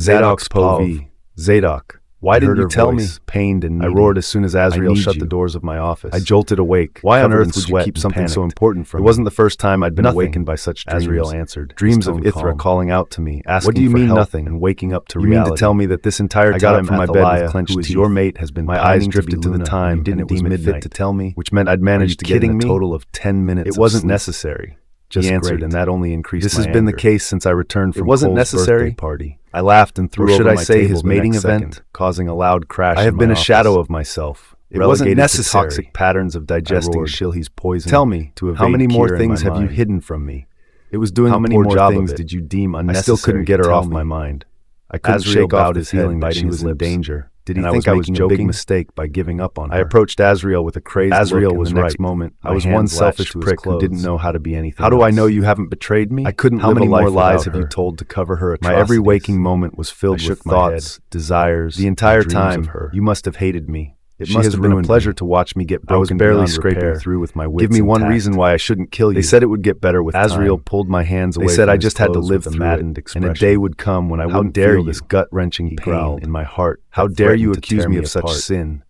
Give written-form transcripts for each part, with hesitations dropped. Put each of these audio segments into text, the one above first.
Zadok's POV. Zadok. Why didn't you tell me? Pained and needy. I roared as soon as Azrael shut the doors of my office. I jolted awake. Why on earth would you keep something so important from me? It wasn't the first time I'd been awakened by such dreams. Azrael answered. Dreams of Ysera calling out to me, asking what do you mean nothing, and waking up to reality. You mean to tell me that this entire time I got up from my bed with clenched teeth, your mate has been my eyes drifted to the time you didn't deem it fit to tell me, which meant I'd managed to get in a total of 10 minutes. It wasn't necessary. He answered, and that only increased my anger. This has been the case since I returned from Cole's birthday party. I laughed and threw over my table his mating event, causing a loud crash. I have been a shadow of myself. It wasn't necessary. Toxic patterns of digesting Shilhy's poison. Tell me, how many more things have you hidden from me? It was doing how many more things did you deem unnecessary? I still couldn't get her off my mind. I couldn't shake off his feeling that she was in danger. Did he think I was making a big mistake by giving up on her? I approached Azrael with a crazed look, and the next moment, I was one selfish prick who didn't know how to be anything. How do I know you haven't betrayed me? I couldn't live a life. How many more lies have you told to cover her atrocities? My every waking moment was filled with thoughts, desires, the entire time. You must have hated me. It must have been a pleasure to watch me get broken. I was barely scraping through with my wits. Give me one reason why I shouldn't kill you. They said it would get better with Azrael pulled my hands away. They said I just had to live through it, and a day would come when I wouldn't feel this gut-wrenching pain in my heart. How dare you accuse me of such sin?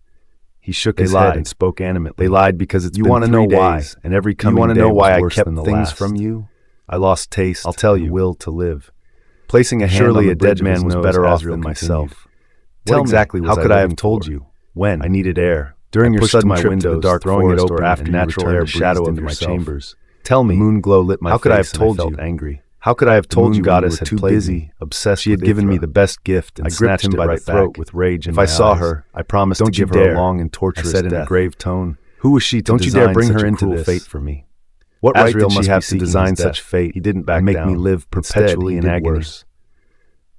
He shook his head and spoke animately. They lied because it's been 3 days. You want to know why? And every coming day was worse than the last. You want to know why I kept things from you? I lost taste. I'll tell you. Will to live. Placing a hand on the bridge of his nose, surely a dead man was better off than myself. What exactly was I? How could I have told you? When? I needed air. During your sudden trip to the dark throwing it open after natural air shadow into my chambers. Tell me, moon glow lit my face. How could I have told you? Angry. How could I have told you? Goddess had too busy, obsessed. She had given me the best gift, and I gripped him by the throat with rage. If I saw her, I promised to give her a long and torturous death. I said in a grave tone, "Who was she? Don't you dare bring her into this fate for me. What right did she have to design such fate? He didn't back down. Make me live perpetually in agony.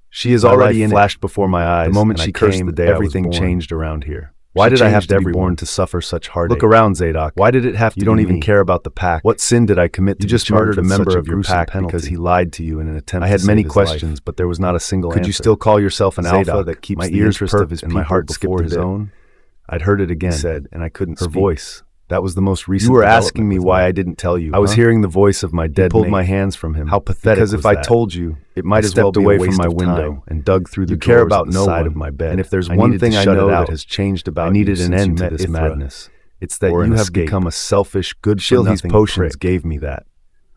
She is already in it. Flashed before my eyes. The moment she came, everything changed around here. Why did I have to be born to suffer such heartache? Look around, Zadok. Why did it have to be me? You don't even care about the pack. What sin did I commit? You just murdered a member of your pack because he lied to you in an attempt to save his life. I had many questions, but there was not a single answer. Could you still call yourself an alpha that keeps my ears perked and my heart before his own? I'd heard it again, he said, and I couldn't speak. Her voice. That was the most recent. You were asking me why I didn't tell you. I was hearing the voice of my dead mate. I pulled my hands from him. How pathetic was that? Because if I told you, it might as well be away from my window and dug through the drawers on the side of my bed. And if there's one thing I know that has changed about you, I needed an end to this madness. It's that you have become a selfish, good-for-nothing prick. Potions gave me that.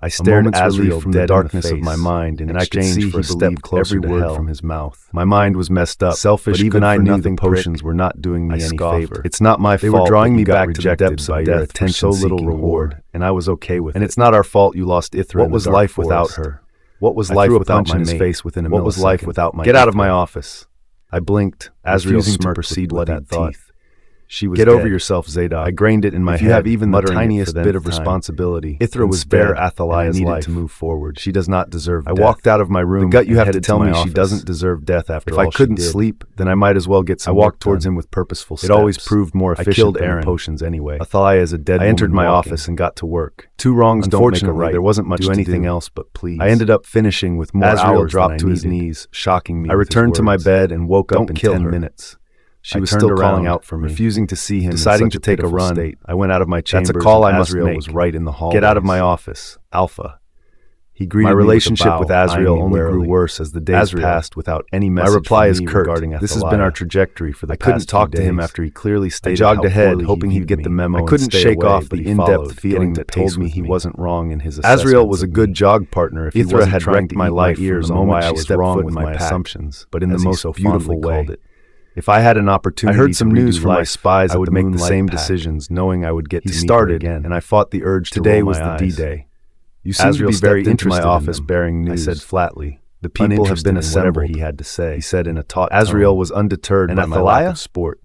I stared at Azrael from the darkness of my mind, and I could see he stepped every word from his mouth. My mind was messed up, selfish, but even I knew the potions were not doing me any favor. It's not my fault. They were drawing me back to the depths of death for so little reward, and I was okay with it. And it's not our fault you lost Ysera. What was life without her? What was life without my face within a millisecond? What was life without my? Get out of my office! I blinked, Azrael smirked to proceed with that thought. She was Get over yourself, Zadok. I grained it in my head. You have even the tiniest bit of responsibility. Ysera was bare Athaliah's life to move forward. She does not deserve death. I walked out of my room. The gut you have to tell me she doesn't deserve death after all she did. If I couldn't sleep, then I might as well get some. I walked towards him with purposeful steps. It always proved more efficient than the potions anyway. Athaliah is a dead woman. I entered my office and got to work. Two wrongs don't make a right. There wasn't much to do anything else but please. I ended up finishing with more hours than I dropped to his knees, shocking me. I returned to my bed and woke up in 10 minutes. She was still calling out for me, refusing to see him, deciding to take a run. I went out of my chambers. That's a call I must make. Was right in the hall. Get out of my office, Alpha. He greeted me. My relationship with Azrael only grew worse as the days passed without any message. My reply is curt. This has been our trajectory for the past 2 days. I couldn't talk to him after he clearly stated how poorly he viewed me. I jogged ahead, hoping he'd get the memo. I couldn't shake off the in-depth feeling that told me he wasn't wrong in his assessment. Azrael was a good jog partner if he wasn't trying to eat my ears on why I was wrong with my assumptions, but in the most beautiful way. If I had an opportunity, I heard some news from my spies. I would make the same decisions, knowing I would get to meet her again. And I fought the urge to roll my eyes. Today was the D-Day. You seem to be very interested in my office bearing news. I said flatly. The people have been assembled. He had to say. He said in a taut tone. Azrael was undeterred by my lack of sport.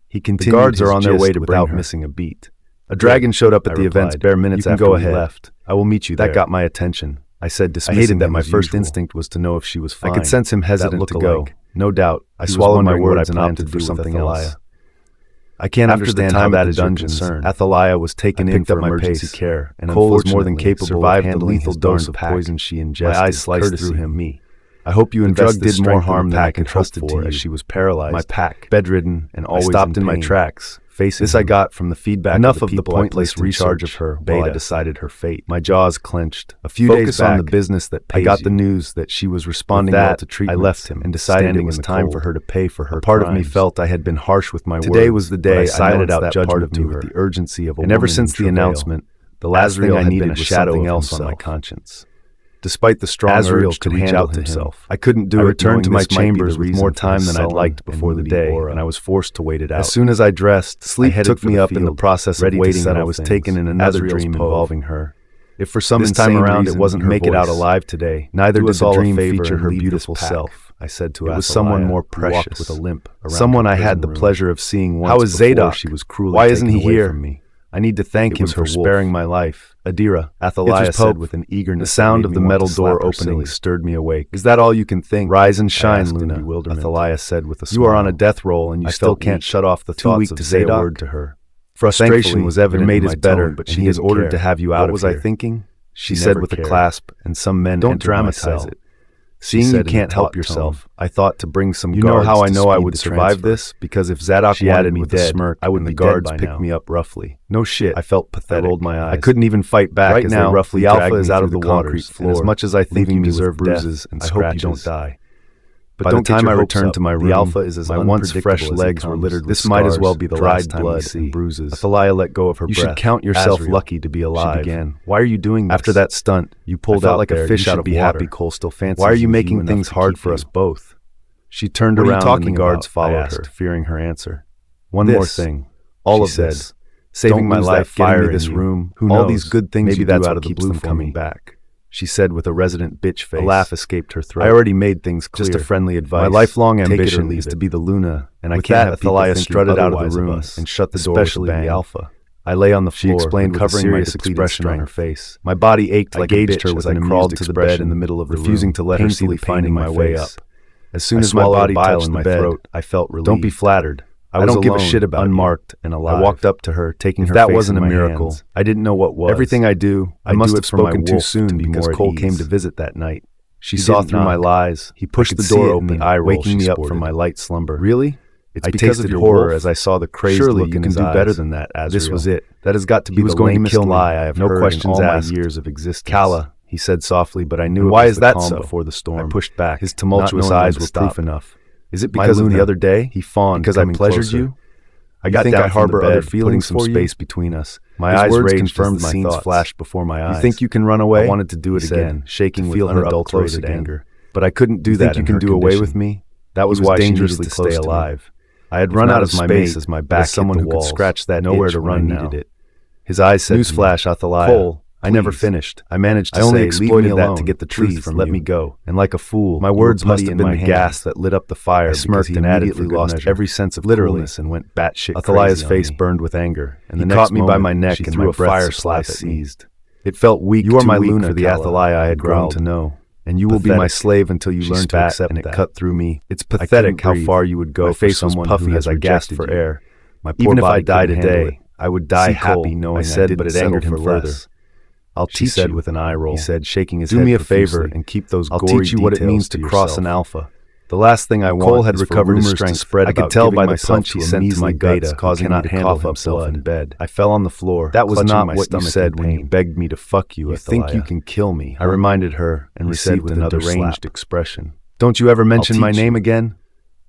He continued. The guards are on their way to without missing a beat. A dragon showed up at the event's bare minutes after we left. I will meet you there. That got my attention. I said, dismissing. I hated that my first instinct was to know if she was fine. I could sense him hesitant to go. No doubt. I swallowed my words and opted for something else. I can't understand how that is concerned. Athaliah was taken in for emergency care, and Cole was more than capable of handling the lethal dose of poison she ingested. My eyes sliced through him. I hope you invested the drug did more harm than I could trust for, as she was paralyzed, my pack, bedridden, and always stopped in my tracks. This I got from the feedback. Enough of the pointless research of her while I decided her fate. My jaws clenched. A few days back, on the business that pays I got the news that she was responding well to treatment. I left him and decided it was time for her to pay for her part crimes. Of me felt I had been harsh with my words. Today was the day I sided out that part of me with the urgency of a woman. And ever since the announcement, the last thing I needed was something else on my conscience. Despite the strong urge to reach out to himself, I couldn't do it. I returned to my chambers with more time than I'd liked before the day, and I was forced to wait it out. As soon as I dressed, sleep took me up in the process of waiting, and I was taken in another dream involving her. If for some insane reason it wasn't her make it out alive today, neither did the dream feature her beautiful self. I said to Athaliah, it was someone more precious, with a limp, someone I had the pleasure of seeing once. How is Zadok? She was cruelly Why isn't he here? From me. I need to thank him for sparing my life. Adira, Athaliah said with an eagerness. The sound of the metal door opening stirred me awake. Is that all you can think? Rise and shine, Luna, Athaliah said with a smile. You are on a death roll and you still can't shut off the thoughts of Zadok. A word to her. Frustration was evident in my tone, but she is ordered to have you out of here. What was I thinking? She said with a clasp, and some men don't dramatize it. Seeing you can't help yourself, I thought to bring some guards. You know how I know I would survive this? Because if Zadok wanted me with a smirk, I would the guards pick me up roughly. No shit. I felt pathetic. I rolled my eyes. I couldn't even fight back. Right now, the alpha is out of the concrete floor. As much as I think you deserve bruises and scratches, I hope you don't die. But by the time I returned to my room, the alpha is as my once fresh legs were littered with scars. This might as well be the last time we see bruises. Athaliah let go of her breath. You should count yourself lucky to be alive. She began. Why are you doing this? After that stunt, you pulled out like a fish out of water. Happy Cole still fancies. Why are you making things hard for us both? She turned around and the guards followed her, fearing her answer. One more thing. All of this. Saving my life, getting me this room. Who knows? All these good things you do out of the blue coming back. She said with a resident bitch face. A laugh escaped her throat. I already made things clear. Just a friendly advice. My lifelong ambition is to be the Luna, and I can't have Athaliah strutted out of the room and shut the door with a bang. The alpha. I lay on the floor, she explained, covering my expression on her face. My body ached like a bitch as I crawled to the bed in the middle of the room, refusing to let her see the finding my way up. As soon as my body touched the bed, I felt relieved. Don't be flattered. I don't give a shit about unmarked and alive. I walked up to her, taking her face in my hands. That wasn't a miracle. I didn't know what was. Everything I do, I must have spoken too soon because Cole came to visit that night. She saw through my lies. He pushed the door open, waking me up from my light slumber. Really? It's because of your horror as I saw the crazed look in his eyes. Surely you can do better than that, Azrael. This was it. That has got to be the lamest lie I have heard in all my years of existence. Kala, he said softly, but I knew it was the calm before the storm. I pushed back. His tumultuous eyes were proof enough. Is it because of the other day? He fawned. Because I pleasured you? I got down I harbor other feelings, putting some space between us. My eyes confirmed my scenes flashed before my eyes. You think you can run away? I wanted to do it again, shaking with unadulterated anger. But I couldn't do that. You can do away with me? That was why dangerously to stay alive. I had run out of space as my back someone who could scratch that nowhere to run needed it. His eyes said, "Newsflash, Athaliah. Cole, I never finished. I managed to say, leave me alone, to get the truth from you. Let me go." And like a fool, my words must have been the gas that lit up the fire. I smirked and immediately lost every sense of literalness and went batshit crazy. Athaliah's face burned with anger, and the next caught me by my neck and my fire slap seized. It felt weak. You are my Luna, for the Athaliah I had grown to know, and you will be my slave until you learn to accept that. And it cut through me. It's pathetic how far you would go for someone puffy as I gasped for air. Even if I die today, I would die happy knowing I did, but it angered him further. I'll teach you, with an eye roll. He said, shaking his head. Do me a favor and keep those gory details. I'll teach you what it means to cross an alpha. The last thing I want Cole had recovered his strength. Spread I could tell by the punch he sent to my guts, causing me to cough himself in bed. I fell on the floor. That was not what you said when you begged me to fuck you. You think you can kill me? I reminded her and received with another deranged expression. Don't you ever mention my name again?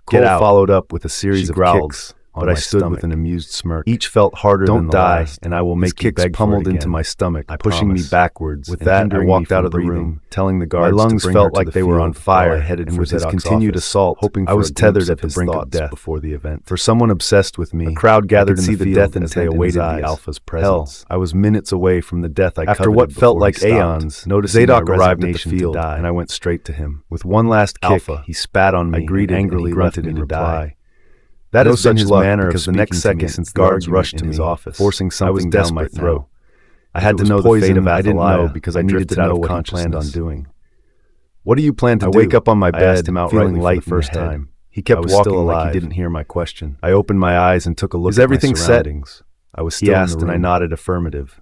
Cole followed up with a series of kicks. But I stood with an amused smirk. Each felt harder than the last, and I will make you beg pummeled into my stomach, pushing me backwards. With that, I walked out of the room, telling the guards my lungs felt like they were on fire, headed for his continued assault, hoping I was tethered at the brink of death before the event. For someone obsessed with me, a crowd gathered in the field death as they awaited the alpha's presence. Hell, I was minutes away from the death I coveted. After what felt like aeons, Zadok arrived at the field, and I went straight to him. With one last kick, he spat on me, I greeted angrily, grunted in reply. That has been his manner because the next second, since guards rushed to his office, forcing something down my throat. I had to know the fate of Athaliah. I didn't know because I needed to know what he planned on doing. What do you plan to do? I wake up on my bed, feeling light for the first time. He kept walking like he didn't hear my question. I opened my eyes and took a look at my surroundings. I was still in the room. He asked, and I nodded affirmative.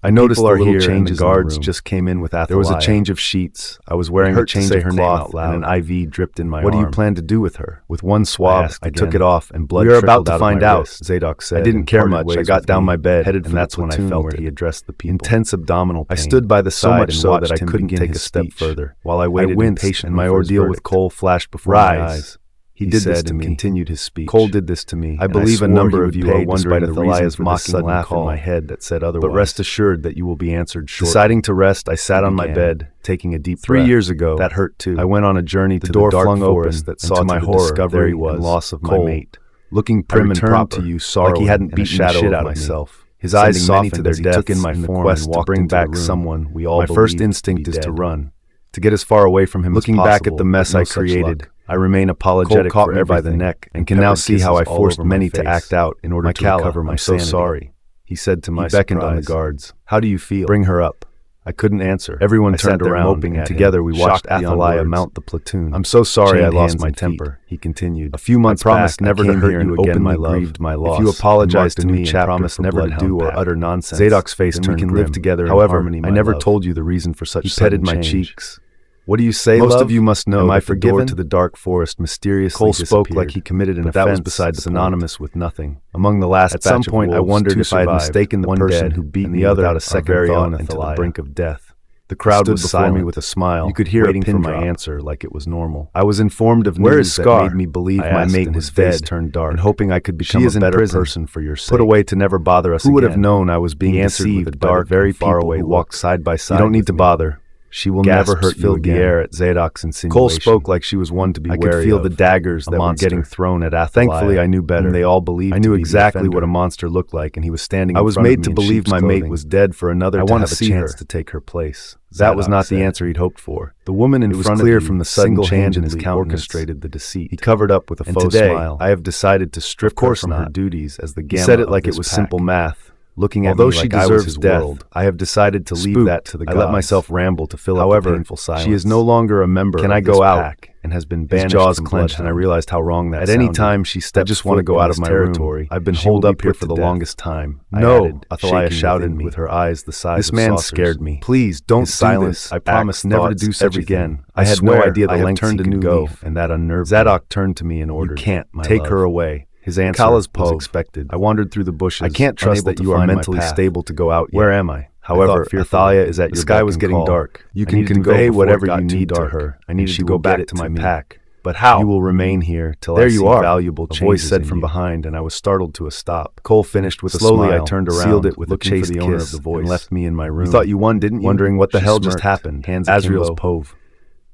I noticed the little changes. Guards just came in with Athalia. There was a change of sheets. I was wearing a change of cloth, and an IV dripped in my arm. What do you plan to do with her? With one swab, I took it off, and blood trickled out of my wrist. We are about to find out, Zadok said. I didn't care much. I got down my bed, and that's when I felt it. He addressed the people. Intense abdominal pain. I stood by the side so much that I couldn't take a step further. While I waited impatiently, and my ordeal with Cole flashed before my eyes. He did this to me. Continued his speech. Cole did this to me. I believe a number of you are wondering the reason for the sudden laugh in my head that said otherwise. But rest assured that you will be answered shortly. Deciding to rest, I sat on my bed, taking a deep breath. 3 years ago, that hurt too. I went on a journey to the dark forest that saw to my discovery and loss of my mate. Looking prim and proper, like he hadn't beaten the shit out of myself. His eyes softened as he took in my form and walked to bring back someone we all believed. My first instinct is to run, to get as far away from him as possible. Looking back at the mess I created, I remain apologetic for everything by the neck and can now see how I forced many to act out in order to recover my sanity. I'm so sorry, he said to my surprise. He beckoned on the guards. How do you feel? Bring her up. I couldn't answer. Everyone turned around, and together we watched Athalia mount the platoon. I'm so sorry I lost my temper, he continued. A few months back, never to hurt you again, my love. If you apologize to me and promise never to do or utter nonsense, Zadok's face turned grim. We can live together in harmony, my love. I never told you the reason for such sudden change. He petted my cheeks. What do you say, Most of you must know that the door to the dark forest mysteriously Cole spoke like he committed an offense that was beside synonymous with nothing. Among the last batch of wolves, at some point I wondered if I had mistaken the person who beat me without a second thought into the brink of death. The crowd was before me with a smile. You could hear waiting for my answer like it was normal. I was informed of news that made me believe my mate was dead, turned dark, and hoping I could become a better person for your sake. Put away to never bother us again. Who would have known I was being deceived by the very far away walked side by side? You don't need to bother. She will never hurt you again. The air at Zadok's insinuation. Cole spoke like she was one to be wary of. I could feel the daggers that were getting thrown at Athalia. Thankfully, I knew better. And they all believed I knew exactly what a monster looked like, and he was standing in front of me. I was made to believe my mate was dead for another to have a chance to take her place. That was not the answer he'd hoped for. The woman in front of you, from the sudden change in his countenance, orchestrated the deceit. He covered up with a faux smile. I have decided to strip her from her duties as the gamma. He said it like it was simple math. Looking at me like I was his death, I have decided to leave that to the gods. I let myself ramble to fill up the painful silence. She is no longer a member of this pack and has been banished. His jaws clenched, and I realized how wrong that sounded. At any time she stepped, I just want to go out of my territory. I've been holed up here for the longest time. No, Athalia shouted with her eyes the size of saucers. This man scared me. Please don't do this. I promise never to do such again. I had no idea the lengths he could go, and that unnerved me. Zadok turned to me and ordered, "You can't, my love. Take her away." His answer was expected. I wandered through the bushes. I can't trust that you are mentally stable to go out yet. Where am I? However, Athalia is at your beck and call. The sky was getting dark. You can convey whatever you need to her. I needed to go back to my pack. But how? You will remain here till I see valuable changes. A voice said from behind, and I was startled to a stop. Cole finished with a smile. Slowly, I turned around, sealed it with a chaste kiss, and left me in my room. You thought you won, didn't you? Wondering what the hell just happened. Azrael's Pove.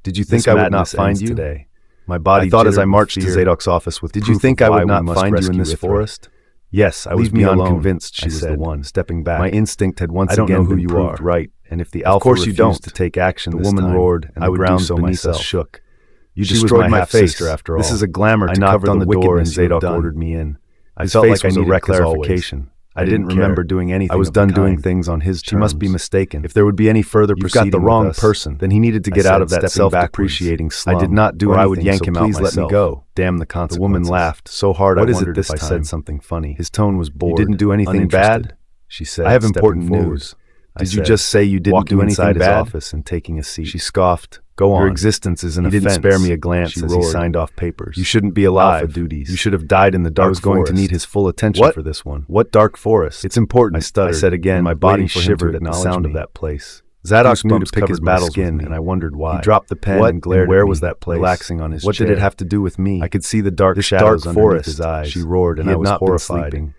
Did you think I would not find you today? My body thought as I marched to Zadok's office with. Did you think I would not find you in this forest? Yes, I was beyond convinced she was the one. Stepping back, my instinct had once again been proved right. And if the alpha refused to take action, the woman roared, and the ground beneath us shook. You destroyed my face. After all, this is a glamour to cover the door, and Zadok ordered me in. I felt like I needed clarification. I didn't remember doing anything. I was done doing things on his terms. She must be mistaken. If there would be any further proceeding, you've got the wrong person. Then he needed to get out of that self-depreciating slum. I did not do anything, I would yank him out myself. Please let me go. Damn the consequences. The woman laughed so hard I wondered if I said something funny. His tone was bored. You didn't do anything bad? She said. I have important news. Did you just say you didn't do anything bad? His office and taking a seat. She scoffed. Go on. Your existence is an offense. He didn't spare me a glance as he signed off papers. You shouldn't be alive. Alpha duties. You should have died in the dark forest. I was going to need his full attention for this one. What dark forest? It's important. I stuttered. I said again. My body shivered at the sound of that place. Zadok knew to pick his battles with me, and I wondered why. He dropped the pen and glared at me. Where was that place? Relaxing on his chair. What did it have to do with me? I could see the dark shadows underneath his eyes. She roared, and I was horrified.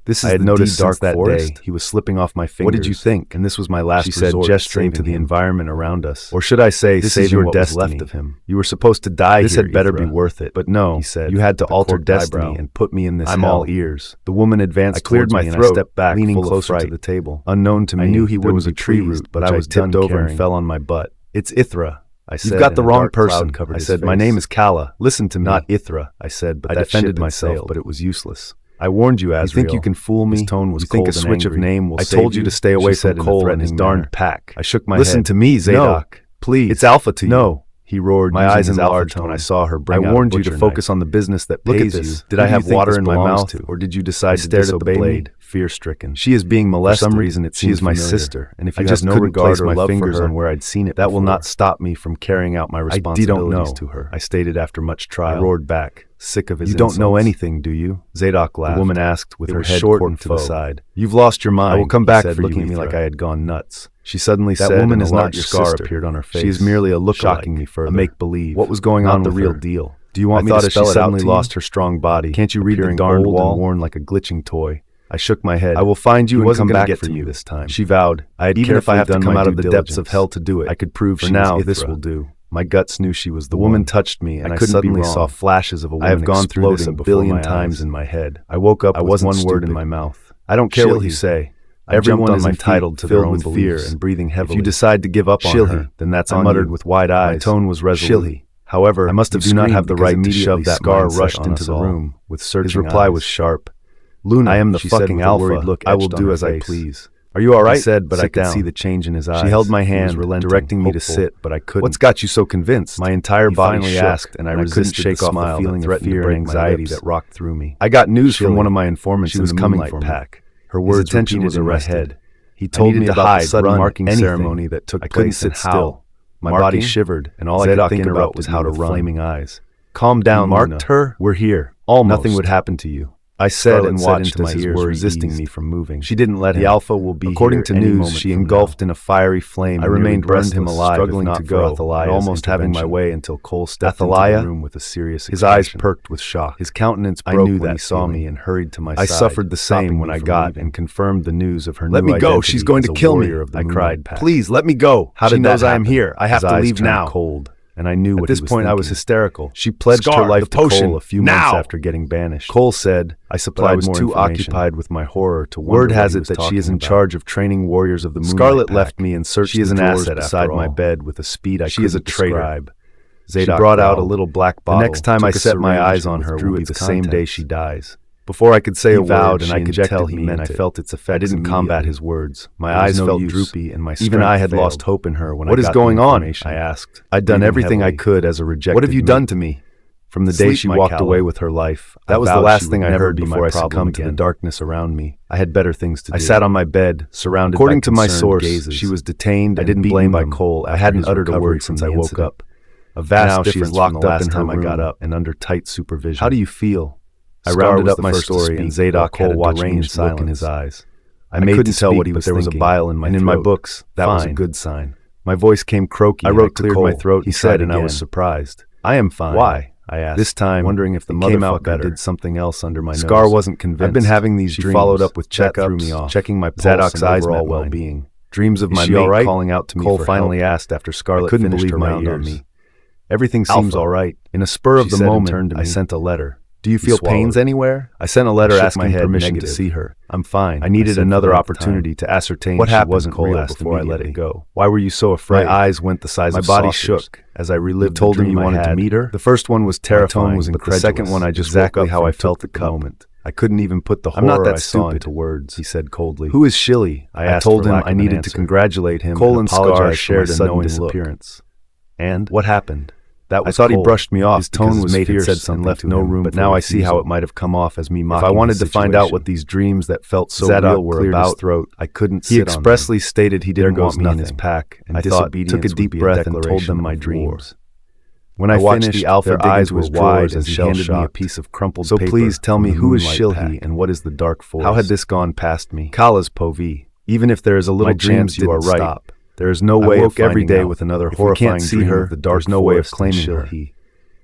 This is I had noticed dark that day. He was slipping off my fingers. What did you think? And this was my last resort, gesturing to the environment around us. Or should I say, this is your destiny. Left of him. You were supposed to die. This had better be worth it. But no, he said. You had to alter destiny and put me in this. I'm all ears. The woman advanced. I cleared my throat, stepped back, leaning closer to the table. Unknown to me, I knew he wouldn't be tree root, but I was tipped over and fell on my butt. It's Ysera, I said. You've got the wrong person. I said, my name is Kala. Listen to me. Not Ysera, I said, but I defended myself, but it was useless. I warned you, Azrael. You think you can fool me? His tone was cold and angry. You think a switch of name will save you? I told you to stay away from Cole and his darned pack. I shook my head. Listen to me, Zadok. Please. It's alpha to you. No. he roared. My eyes enlarged when I saw her bring out a butcher knife. I warned you to focus on the business that pays you. Did I have water in my mouth, or did you decide to disobey me? Fear-stricken. She is being molested. For some reason, it seems my sister, and if you have no regard or love for her on where I'd seen it, that will not stop me from carrying out my responsibilities to her. I stated after much trial. I roared back, sick of his insults. You don't know anything, do you? Zadok laughed. The woman asked, with her head short to the side. You've lost your mind. I will come back for you, looking at me like I had gone nuts. She suddenly said, "That woman is not your sister." Appeared on her face. She is merely a lookalike, shocking me further. A make-believe. What was going on? The real deal. Do you want me to spell it out? She suddenly lost her strong body. Can't you read the darned wall? Worn like a glitching toy. I shook my head. I will find you and come back for you this time. She vowed. I had even if I have to come out of the depths of hell to do it, I could prove. For now, this will do. My guts knew she was the woman. Touched me, and I suddenly saw flashes of a woman. I have gone through this a billion times in my head. I woke up with one word in my mouth. I don't care what you say. Everyone is entitled to their own fear and breathing heavily. If you decide to give up on her, then that's on you. I muttered with wide eyes. My tone was resolute. However, I must have do not have the right to shove that Scar rushed into the room with searching eyes. His reply was sharp. Luna, I am the fucking alpha. I will do as I please. Are you all right? I said, but I could see the change in his eyes. She held my hand, directing me to sit, but I couldn't. What's got you so convinced? My entire body finally asked, and I resisted couldn't shake off the feeling of fear and anxiety that rocked through me. I got news from one of my informants. She was coming for pack. Her words attention was in my head. He told me about the sudden marking ceremony that took place. I couldn't sit still. My body shivered, and all I could think about was how to run. Flaming eyes. Calm down, marked her. We're here. Almost. Nothing would happen to you. I said and watched into my ears, resisting me from moving. She didn't let him. The alpha will be according to news. She engulfed in a fiery flame. I remained burned him alive, struggling to go, almost having my way until Cole stepped into the room with a serious expression. His eyes perked with shock. His countenance broke when he saw me and hurried to my side. I suffered the same when I got and confirmed the news of her new identity. Let me go! She's going to kill me! I cried. Please let me go! How did that happen? She knows I am here. I have to leave now. Cold. And I knew what he was thinking. At this point, I was hysterical. She pledged her life to Cole a few months after getting banished. Cole said, I supplied more information. I was too occupied with my horror to wonder. Word has it that she is in charge of training warriors of the Moonlight Scarlet left me and searched the drawers beside my bed with a speed I couldn't describe. Zadok brought out a little black bottle. The next time I set my eyes on her would be the same day she dies. Before I could say a word, and I could tell he meant it. I felt its effect. I didn't combat his words. My eyes felt droopy, and my strength even I had lost hope in her when I got the information. What is going on? I asked. I'd done everything I could as a rejected. What have you done to me? From the day she walked away with her life, that was the last thing I heard before I succumbed to the darkness around me. I had better things to do. I sat on my bed, surrounded by concerned gazes. According to my source, she was detained. I didn't blame by Cole. I hadn't uttered a word since I woke up. A vast difference from the last time I got up and under tight supervision. How do you feel? I rounded up my story, and Zadok had a deranged look in his eyes. I couldn't tell what he was thinking. There was a bile in my throat. And in my books, that was a good sign. My voice came croaky. I wrote to Cole. My throat. He said, and I was surprised. I am fine. Why? I asked. This time, wondering if the motherfucker did something else under my nose. Scar wasn't convinced. I've been having these dreams. She followed up with checkups, checking my pulse Zadok's eyes and overall well-being. Dreams of my mate calling out to me for help. Cole finally asked after Scarlet finished her round on me. Everything seems all right. In a spur of the moment, I sent a letter. Do you feel pains anywhere? I sent a letter asking permission to see her. I'm fine. I needed another opportunity to ascertain what she wasn't real before I let it go. Why were you so afraid? My eyes went the size of saucers. My body shook as I relived the dream you wanted to meet her. The first one was terrifying, but the second one I just exactly how I felt at the moment. I couldn't even put the horror I saw into words, he said coldly. Who is Shilly? I told him I needed to congratulate him. Cole and Scar shared a knowing disappearance. And what happened? I thought he brushed me off. His tone was fierce and left no room, but now I see how it might have come off as me mocking. If I wanted to find out what these dreams that felt so real were about, I couldn't sit on them. He expressly stated he didn't want me in his pack, and I took a deep breath and told them my dreams. When I finished, the alpha their eyes were wide as he handed me a piece of crumpled paper. So please tell me who is Shilhi and what is the dark force? How had this gone past me? Kala's Povi. Even if there is a little chance you are right. There is no way of every day with another horrifying dream of the dark. There's no way of claiming her.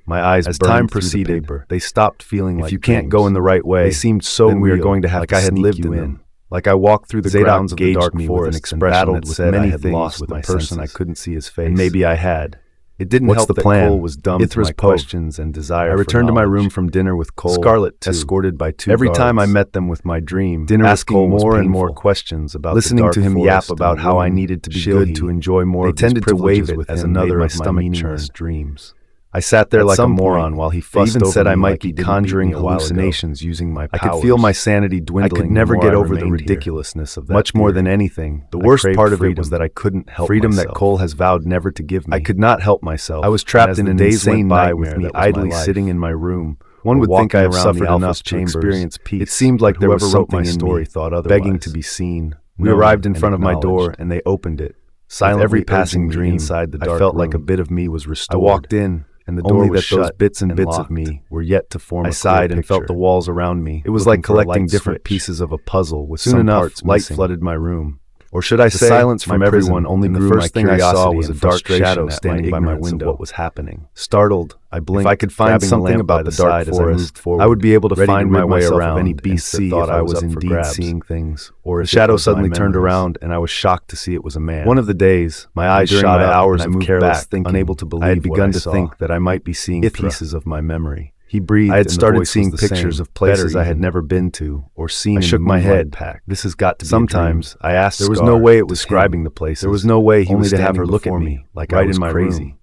My eyes as time proceeded, they stopped feeling like if you can't go in the right way, they seemed so real, we are going to have like I had lived in them. Like I walked through the grounds of the dark forest and battled with many things with a person I couldn't see his face. And maybe I had. It didn't help that Cole was dumb to my questions and desire. I returned to my room from dinner with Cole, Scarlet too, escorted by two Every guards. Time I met them with my dream, asking more and more questions about listening to him yap about how I needed to be good to enjoy more. They tended to wave it as another of my meaningless dreams. I sat there like a moron while he fussed over me, I might be conjuring hallucinations using my powers. I could feel my sanity dwindling. I could never get over the ridiculousness of that. Much more than anything, the worst part of it was that I couldn't help freedom myself. That Cole has vowed never to give me. I could not help myself. I was trapped in an insane nightmare with me idly sitting in my room. One would think I have suffered enough to experience peace. It seemed like there was something in me thought otherwise, begging to be seen. We arrived in front of my door, and they opened it. Silently, every passing dream inside the dark I felt room. Like a bit of me was restored. I walked in, and the door was shut. Those bits and bits of me were yet to form. I sighed and felt the walls around me. It was like collecting different pieces of a puzzle. With soon enough, light flooded my room. Or should I say, silence from everyone only grew. The first thing I saw was a dark shadow standing by my window. What was happening? Startled, I blinked. If I could find something about the dark forest, I would be able to find my way around any beast that thought I was indeed seeing things. Or the shadow suddenly turned around, and I was shocked to see it was a man. One of the days, my eyes shot up, hours of careless thinking, unable to believe I had begun to think that I might be seeing pieces of my memory. He breathed. I had started seeing pictures of places I had never been to or seen. I shook my head. This has got to be sometimes I asked. There was no way it was describing the place. There was no way he was to have her look at me like I was crazy.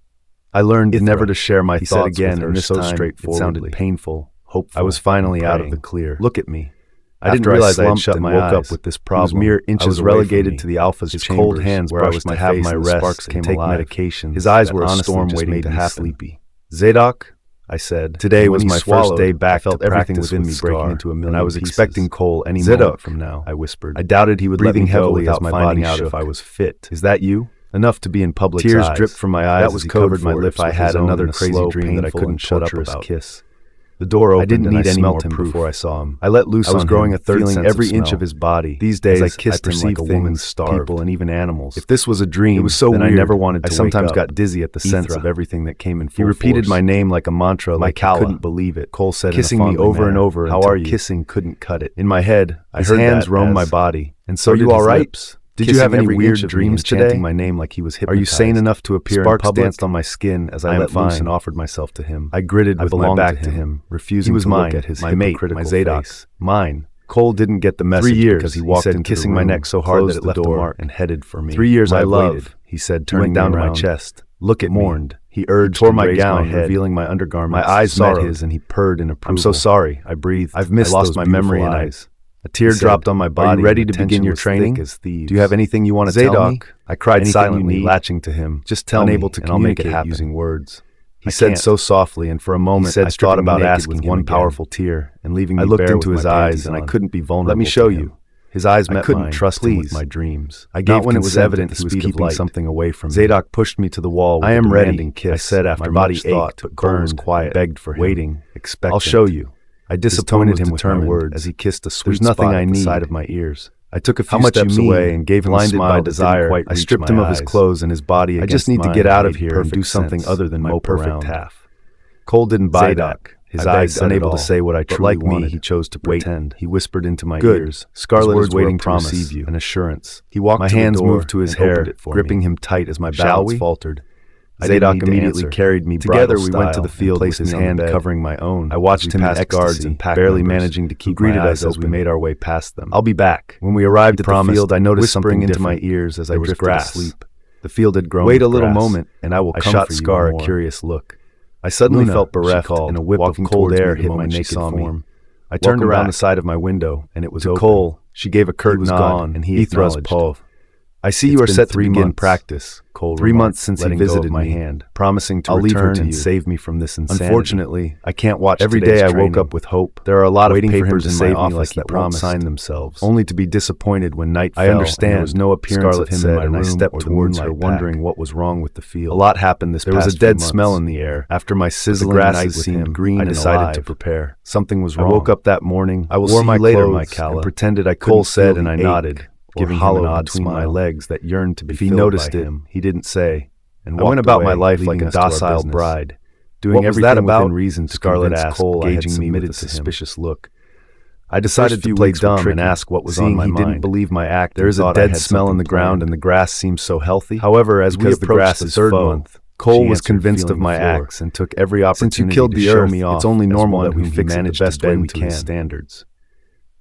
I learned never to share my thoughts again, and this time it sounded painful, hopeful. I was finally out of the clear. Look at me. I didn't realize I had shut my eyes. Woke up with this problem. Mere inches I was relegated to the alpha's his cold hands where I was to have my rest and take medication. His eyes were a storm waiting to happen. Sleepy. Zadok, I said. Today was my first day back. I felt everything within me breaking into a million. And I was expecting Cole any moment from now. I whispered. I doubted he would let me heavily without finding out if I was fit. Is that you? Enough to be in public. Tears dripped from my eyes. That was covered my lips. I had another crazy dream that I couldn't shut up about. Kiss. The door opened. I didn't need any more proof before I saw him. I let loose. I was growing a third sense, feeling every inch of his body. These days, I kissed him like a woman starved, people and even animals. If this was a dream, it was so weird. I never wanted to. I sometimes got dizzy at the sense of everything that came in full force. He repeated my name like a mantra, like I couldn't believe it. Cole said, kissing me over and over. How are you? Kissing couldn't cut it. In my head, I heard hands roam my body. And so, are you all right? Did you have any weird dreams today? My name like he was hypnotized. Are you sane enough to appear in public? Sparks danced on my skin as I let loose and offered myself to him. I gritted with my back to him, refusing to look at his my mate, my Zadok, mine. Cole didn't get the message because he walked in, kissing my neck so hard that it left a mark, and headed for me. 3 years I love, he said, turning down to my chest. Look at me. Mourned. He urged, tore my gown, revealing my undergarments. My eyes met his, and he purred in approval. I'm so sorry, I breathed. I've lost my memory and eyes. A tear dropped on my body. Are you ready to begin your training? Do you have anything you want to tell me? I cried silently, latching to him. Just tell me, and I'll make it happen. Using words. He said so softly, and for a moment I thought about asking with one powerful tear and leaving me bare. I looked into his eyes, and I couldn't be vulnerable. Let me show you. His eyes met mine. I couldn't trust him with my dreams. I gave when it was evident he was keeping something away from me. Zadok pushed me to the wall with a demanding kiss. I said after my body ached, but burned, quiet, begged for him, waiting, expectant. I'll show you. I disappointed him with my words as he kissed a sweet spot at the side of my ears. I took a few steps away and gave him a smile by desire. I stripped him of his clothes and his body. I just need to get out of here and do something other than mope around. Cole didn't buy that. His eyes unable to say what I truly wanted. He chose to pretend. He whispered into my ears. Scarlet is waiting to receive you. An assurance. He walked. My hands moved to his hair, gripping him tight as my balance faltered. Zadok immediately carried me. Together we went to the field with his hand covering my own. I watched him pass guards and barely managing to keep greeted us as we made our way past them. I'll be back. When we arrived at the field, I noticed something into my ears as I drifted asleep. The field had grown. Wait a little moment, and I will come for you. Scar a curious look. I suddenly felt bereft, and a whip of cold air hit my naked form. I turned around the side of my window, and it was open. Cole, she gave a curt nod, and he acknowledged. I see you are set to begin practice, Cole. 3 months since he visited my hand, promising to return and save me from this insanity. Unfortunately, I can't watch every day. I woke up with hope. There are a lot of papers in my office that won't sign themselves, only to be disappointed when night fell. I understand. There was no appearance of him in my room, and I stepped towards her, wondering what was wrong with the field. A lot happened this past few months. There was a dead smell in the air. After my sizzling night seemed green and alive, I decided to prepare. Something was wrong. I woke up that morning. I wore my clothes and pretended I couldn't. Cole said, and I nodded, giving him an odd between my legs that yearned to be filled by him. If he noticed it, he didn't say, and I went about my life like a docile bride, doing everything within reason. Scarlet asked, gauging me with a suspicious look. I decided to play dumb and ask what was on my mind. He didn't believe my act. There is a dead smell in the ground, and the grass seemed so healthy. However, as we approached the third month, Cole was convinced of my acts and took every opportunity to show me off. It's only normal that we fix it the best way we can. Standards.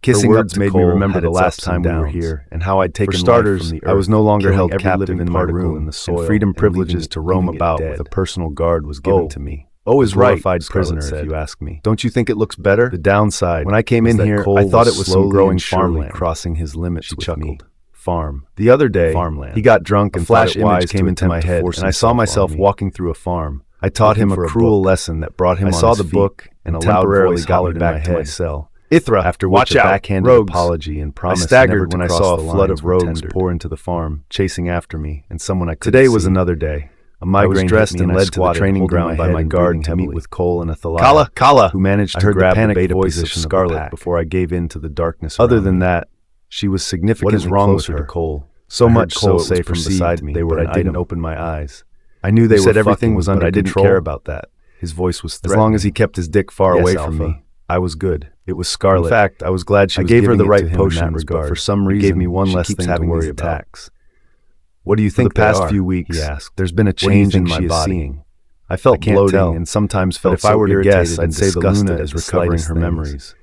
Kissing up made me remember the last time we were here and how I'd taken life from the earth. I was no longer held captive in my room, and freedom privileges to roam about with a personal guard was given to me. O is right, prisoner, if you ask me. Don't you think it looks better? The downside, when I came in here, I thought it was some growing farmland crossing his limits. She chuckled. Farm. The other day, farmland. He got drunk and flash image came into my head, and I saw myself walking through a farm. I taught him a cruel lesson that brought him on his feet. I saw the book and temporarily got me back to my cell. Ithra, after which a backhanded apology and promise. I staggered when I saw a flood of rogues pour into the farm, chasing after me and someone I couldn't see. Today was another day. A migraine dressed and led to the training ground by my guard to meet with Cole and Athaliah, Kala, who managed to grab the beta position of Scarlet before I gave in to the darkness. Other than that, she was significantly closer to Cole. So much so it was beside me that I didn't open my eyes. I knew they said everything was under control. I didn't care about that. His voice was threatening. As long as he kept his dick far away from me, I was good. It was Scarlet. In fact, I was glad she gave her the right potions, but for some reason, gave me one less thing to worry about. What do you think the past few weeks? He asked. There's been a change in my body. I felt bloating and sometimes felt if I were to guess, I'd say the Luna is recovering her memories.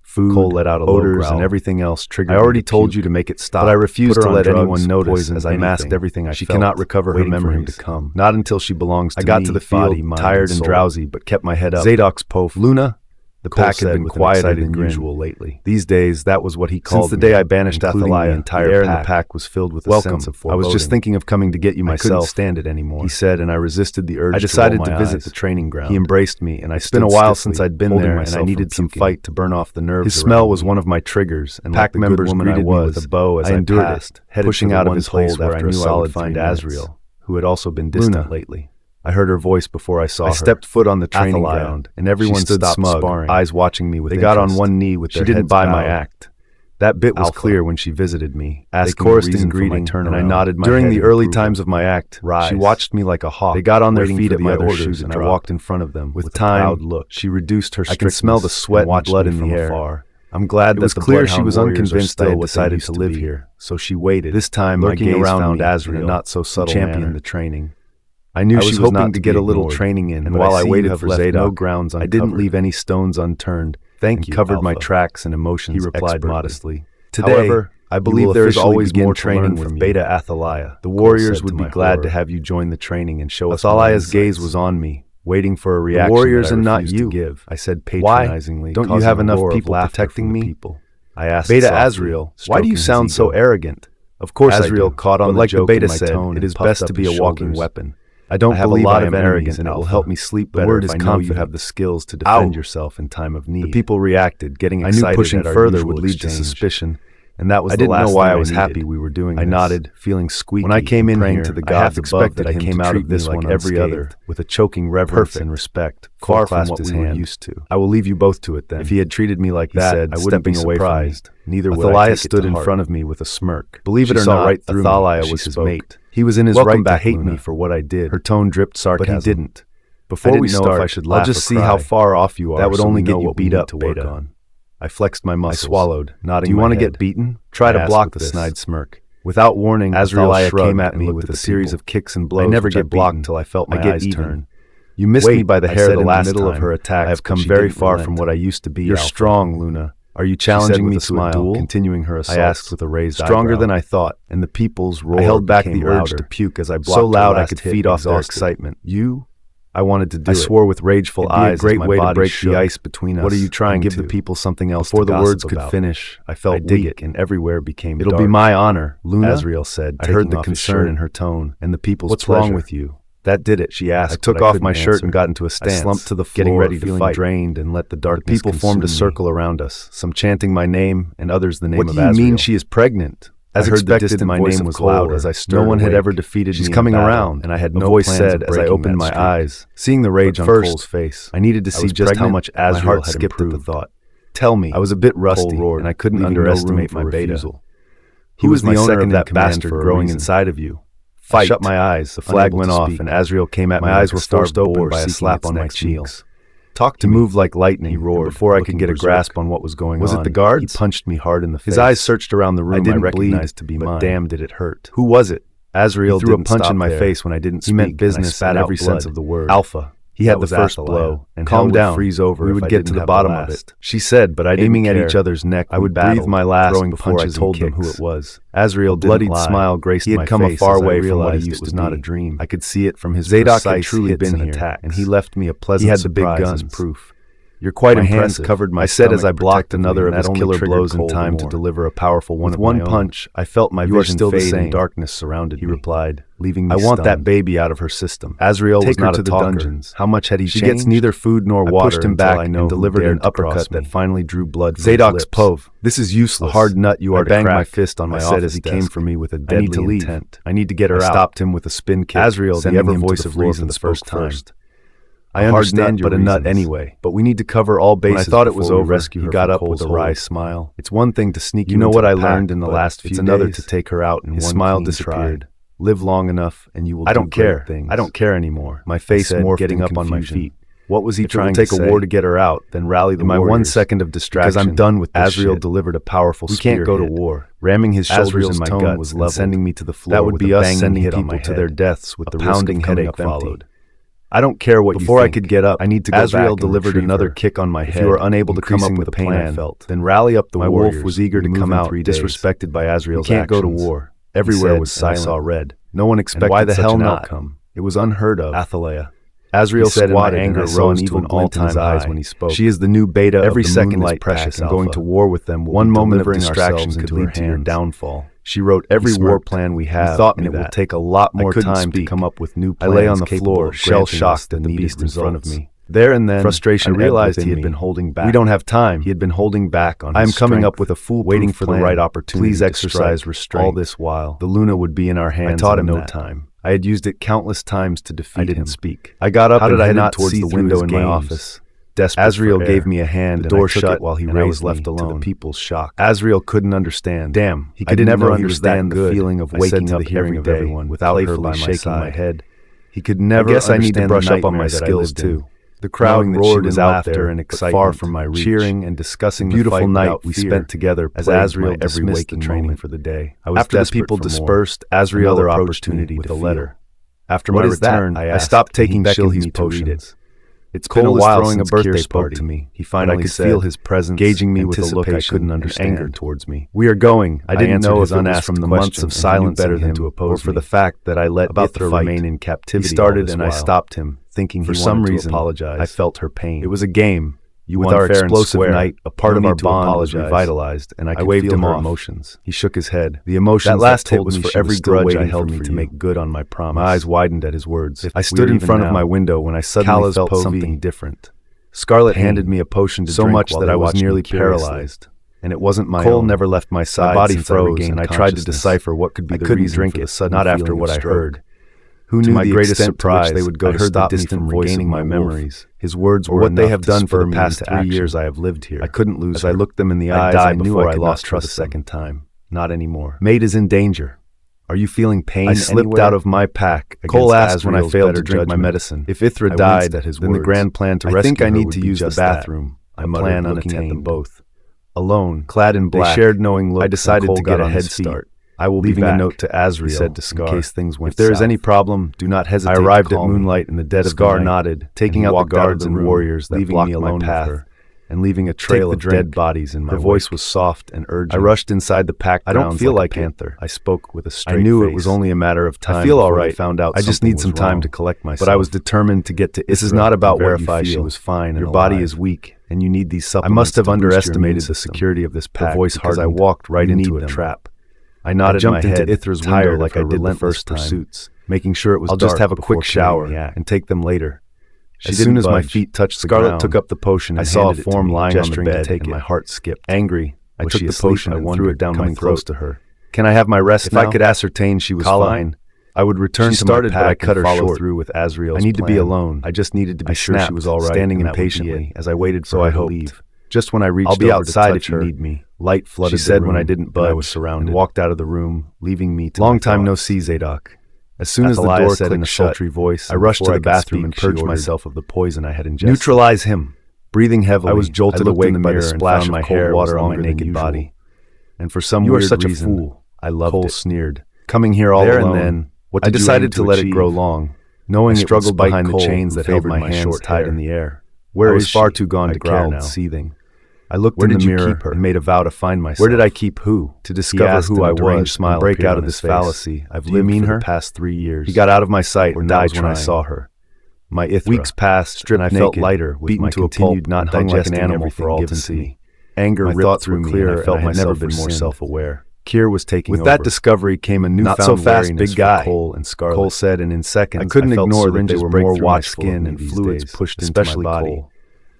Food, Cole let out a odors, and everything else triggered. I already told you to make it stop, but I refused to let anyone notice as I masked everything I felt. She cannot recover her memories to come. Not until she belongs to me. I got to the field, tired and drowsy, but kept my head up. Zadok's Pof. Luna? The pack had been quieter than usual lately. These days, that was what he called me. Since the day I banished Athaliah, the air in the pack was filled with a sense of foreboding. I was just thinking of coming to get you myself. I couldn't stand it anymore, he said, and I resisted the urge to roll my eyes. I decided to visit the training ground. He embraced me, and I stood still been a while since I'd been there, and I needed some fight to burn off the nerves. His smell was one of my triggers, and pack members greeted me with a bow as I endured it, pushing out of his hold after I knew I would find Azriel, who had also been distant lately. I heard her voice before I saw her. I stepped foot on the training ground, and everyone stood smug, sparring, eyes watching me with interest. They got on one knee with their heads bowed. She didn't buy my act. That bit was clear when she visited me, asking the reason for my turnaround, and I nodded my head. During the early times of my act, she watched me like a hawk. They got on their feet at my orders, and I walked in front of them. With time, she reduced her strictness. I could smell the sweat and blood in the air. I'm glad that it was clear she was unconvinced I had decided to live here, so she waited. This time, my gaze found Azriel, not so subtle, championed the training. I knew she was hoping to get a little training in, and while I waited for Zadok, I didn't leave any stones unturned. Thank you, covered my tracks and emotions, he replied modestly. However, I believe there is always more training with Beta Athaliah. The warriors would be glad to have you join the training and show us. Athaliah's gaze was on me, waiting for a reaction. The warriors and not you, I said patronizingly. Don't you have enough people protecting me? I asked Beta Azriel, why do you sound so arrogant? Of course Azriel caught on the joke in my tone. It is best to be a walking weapon. I don't have a lot of arrogance, and it will help me sleep better if I know you have the skills to defend yourself in time of need. The people reacted, getting excited. I knew pushing further would lead to suspicion, and that was the last thing I didn't know why I was happy we were doing this. I nodded, feeling squeaky. When I came in here, to the gods above that I came out of this like every other, with a choking reverence and respect, far from what we were used to. I will leave you both to it then. If he had treated me like that, I wouldn't be surprised. Neither would I take it to stood in front of me with a smirk. Believe it or not, Athaliah was his mate. He was in his right to hate me for what I did. Her tone dripped sarcasm. But he didn't. Before we start, I should laugh. I'll just see how far off you are. That would only get you beat up to work on. I flexed my muscles. I swallowed, nodding. Do you want to get beaten? Try to block the snide smirk. Without warning, Athaliah came at me with a series of kicks and blows. I never get blocked until I felt my eyes turn. You missed me by the hair the last time. Of her attack. I have come very far from what I used to be. You're strong, Luna. Are you challenging me to a duel? Continuing her assault, I asked with a raised eyebrow. Stronger than I thought, and the people's roar. I held back the urge to puke as I blocked so loud I could feed off their excitement. You? I wanted to do it. I swore with rageful eyes. It'd be a great way to break the ice between us. What are you trying to give the people something else to gossip about? Before the words could finish, I felt weak, and everywhere became dark. It'll be my honor, Luna, Azriel said. I heard the concern in her tone, and the people's pleasure. What's wrong with you? That did it, she asked. I took off my shirt and got into a stance. I slumped to the floor, getting ready to fight, drained and let the darkness consume me. People formed a circle around us, some chanting my name and others the name of Azriel. What do you mean she is pregnant? As expected, my name was loud as I stirred. No one had ever defeated me. She's coming around, and I had no voice said as I opened my eyes, seeing the rage on Cole's face. I needed to see just how much Azriel had skipped at the thought. Tell me. I was a bit rusty, and I couldn't underestimate my beta. Who was the owner of that bastard growing inside of you? Fight. I shut my eyes. The flag went off, and Azriel came at me. My eyes were forced open by a slap on my cheeks. Talk to me. Move like lightning, he roared, before I could get a grasp on what was going on. Was it the guards? He punched me hard in the face. His eyes searched around the room. I didn't recognize to be mine, but damn did it hurt. Who was it? Azriel threw a punch in my face when I didn't speak. He meant business in every sense of the word. Alpha. He had the first blow, and calm down. Freeze over. We would get to the bottom of it. She said, but I didn't care. Aiming at each other's neck, I would breathe my last before I told them who it was. Azrael, bloodied smile graced my face. He had come a far way from what he used to be. It was not a dream. I could see it from his Zadok had truly been here, and he left me a pleasant surprise. He had the big guns. Proof. You're quite impressive. Hands covered my stomach, I said as I blocked another of his killer blows in time to deliver a powerful one of my own. With one punch, I felt my vision fade and darkness surrounded me. He replied, leaving me stunned. I want that baby out of her system. Azrael was not a talker. How much had he changed? She gets neither food nor water. I pushed him back and delivered an uppercut that finally drew blood from Zadok's Pove. This is useless. A hard nut you are to crack. I banged my fist on my office as he came for me with a deadly intent. I need to get her out. I stopped him with a spin kick. Azrael, the ever voice of reason, the first time. I understand, but a nut anyway. But we need to cover all bases. When I thought it was over, he got up with a wry smile. It's one thing to sneak you know what I learned in the last few days. It's another to take her out in one smile disappeared. Live long enough, and you will. I don't care. I don't care anymore. My face morphed, getting up on my feet. What was he trying to say? Take a war to get her out, then rally the warriors. In my 1 second of distraction, because I'm done with this Azrael shit. Delivered a powerful spear. We can't go to war. Ramming his shoulders in my gut was leveled, sending me to the floor. That would be us sending people to their deaths with the pounding headache followed. I don't care what Before you think. I could get up, I need to go Azrael back delivered another kick on my head. If you were unable to come up with a plan, then rally up the warriors. My wolf was eager to come out, disrespected by Azrael's actions. We can't go to war. Everywhere was silent. I saw red. No one expected why the hell not? Outcome. It was unheard of. Athaleia. Azrael squatted, and anger rose to an all-time high when he spoke. She is the new beta. Every second is precious, and going to war with them. One moment of distraction could lead to your downfall. She wrote every war plan we have, and it will take a lot more time to come up with new plans. I lay on the floor, shell-shocked at the beast in front of me. There and then, frustration I realized he had been holding back. We don't have time. He had been holding back on his I am coming up with a foolproof waiting for the right opportunity. Please exercise restraint. All this while, the Luna would be in our hands. I taught him no time. I had used it countless times to defeat him. I didn't speak. I got up and headed towards the window in my office. Azrael gave me a hand, the door shut while he raised me left alone. To the people's shock. Azrael couldn't understand. Damn, he could never understand the feeling of waking up hearing of everyone without her by shaking my head. He could never. I guess I need to brush up on my skills too. The crowd roared in laughter and excitement, far from my reach, cheering and discussing the beautiful night we spent together. As Azrael dismissed the training for the day, after the people dispersed, Azrael approached me with a letter. After my return, I stopped taking Shilhi's potions. It's been a while throwing a birthday party to me. He finally said, feel his presence, gauging me with a look I couldn't understand, anger towards me. We are going. I didn't know if it was from the months of silence better than to oppose, or for the fact that I let Ysera remain in captivity. He started, and I stopped him, thinking for some reason apologize. I felt her pain. It was a game. You with our explosive night, a part of our bond was revitalized, and I waved him off. Emotions. He shook his head. The emotions that last hit was for every grudge I held me to make good on my promise. My eyes widened at his words. I stood in front of my window when I suddenly felt something different. Scarlet handed me a potion to drink so much that I was nearly paralyzed. And it wasn't my own. Never left my side. My body froze, and I tried to decipher what could be the reason for the sudden feeling. Not after what I heard. Who knew the greatest surprise they would go to stop me from regaining my memories. His words were what they have done for the past 3 years I have lived here. I couldn't lose her. As I looked them in the eyes, I knew I lost trust a second time. Not anymore. Mate is in danger. Are you feeling pain? I slipped out of my pack. Cole asked when I failed to drink my medicine. If Ysera died, then the grand plan to rescue her would be just that. I think I need to use the bathroom. I plan on looking at them both. Alone, clad in black, they shared knowing look. I decided to get a head start. I will leave a note to Azrael, he said to Scar, in case things went south. If there is any problem, do not hesitate. I arrived at moonlight in the dead of the night. Scar nodded, taking out the guards and warriors that blocked my path, and leaving a trail of dead bodies in my wake. Her voice was soft and urgent. I rushed inside the pack. I don't feel like a panther. I spoke with a straight face. I knew it was only a matter of time. I feel all right. Found out I just need some time to collect myself. But I was determined to get to Ysera. This is not about verify she was fine. Your body is weak, and you need these supplements. I must have underestimated the security of this pack. The voice hardened. I walked right into a trap. I nodded my head, Ithra's window like I did the first pursuits, making sure it was dark. I'll just have a quick shower and take them later. As soon as my feet touched the ground, Scarlet took up the potion. I saw a form lying on the bed, and my heart skipped. Angry, I took the potion and threw it down my throat to her. Can I have my rest now? If I could ascertain she was fine, I would return to my pack and follow through with Azrael's plan. I need to be alone. I just needed to be sure she was all right, standing impatiently as I waited for her to leave. Just when I reached over to touch her, I'll be outside if you need me. Light flooded the room. She said when I didn't budge. I was surrounded. And walked out of the room, leaving me to long time no see, Zadok. As soon as the door said in a sultry voice, I rushed to the bathroom and purged myself of the poison I had ingested. Neutralize him. Breathing heavily, I was jolted awake by the splash of cold water on my naked body. And for some weird reason, you are such a fool. I loved it. Cole sneered. Coming here all alone, and then, I decided to let it grow long. knowing it struggled behind the chains that held my hands tied in the air. Where is she? I was far too gone to care now. Seething. I looked in the mirror and made a vow to find myself. Where did I keep who? To discover who I was and break out of this fallacy I've lived for the past 3 years. He got out of my sight and died when I saw her. My weeks passed, stripped and I felt lighter, beaten to a pulp, not digesting like an animal for all to see. Anger ripped through me, and I felt myself never been more self-aware. Kier was taking over. With that discovery came a newfound not so fast, big guy. Cole and Scarlet. Cole said, and in seconds, I couldn't ignore that they were more watched skin and fluids pushed into my body.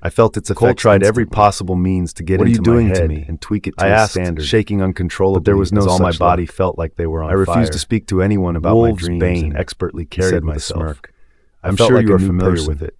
I felt its effect. Cole tried every possible means to get into my head and tweak it to a standard, shaking uncontrollably. But there was no such. All my body felt like they were on fire. I refused to speak to anyone about my dreams and expertly carried myself. I'm sure you are familiar with it.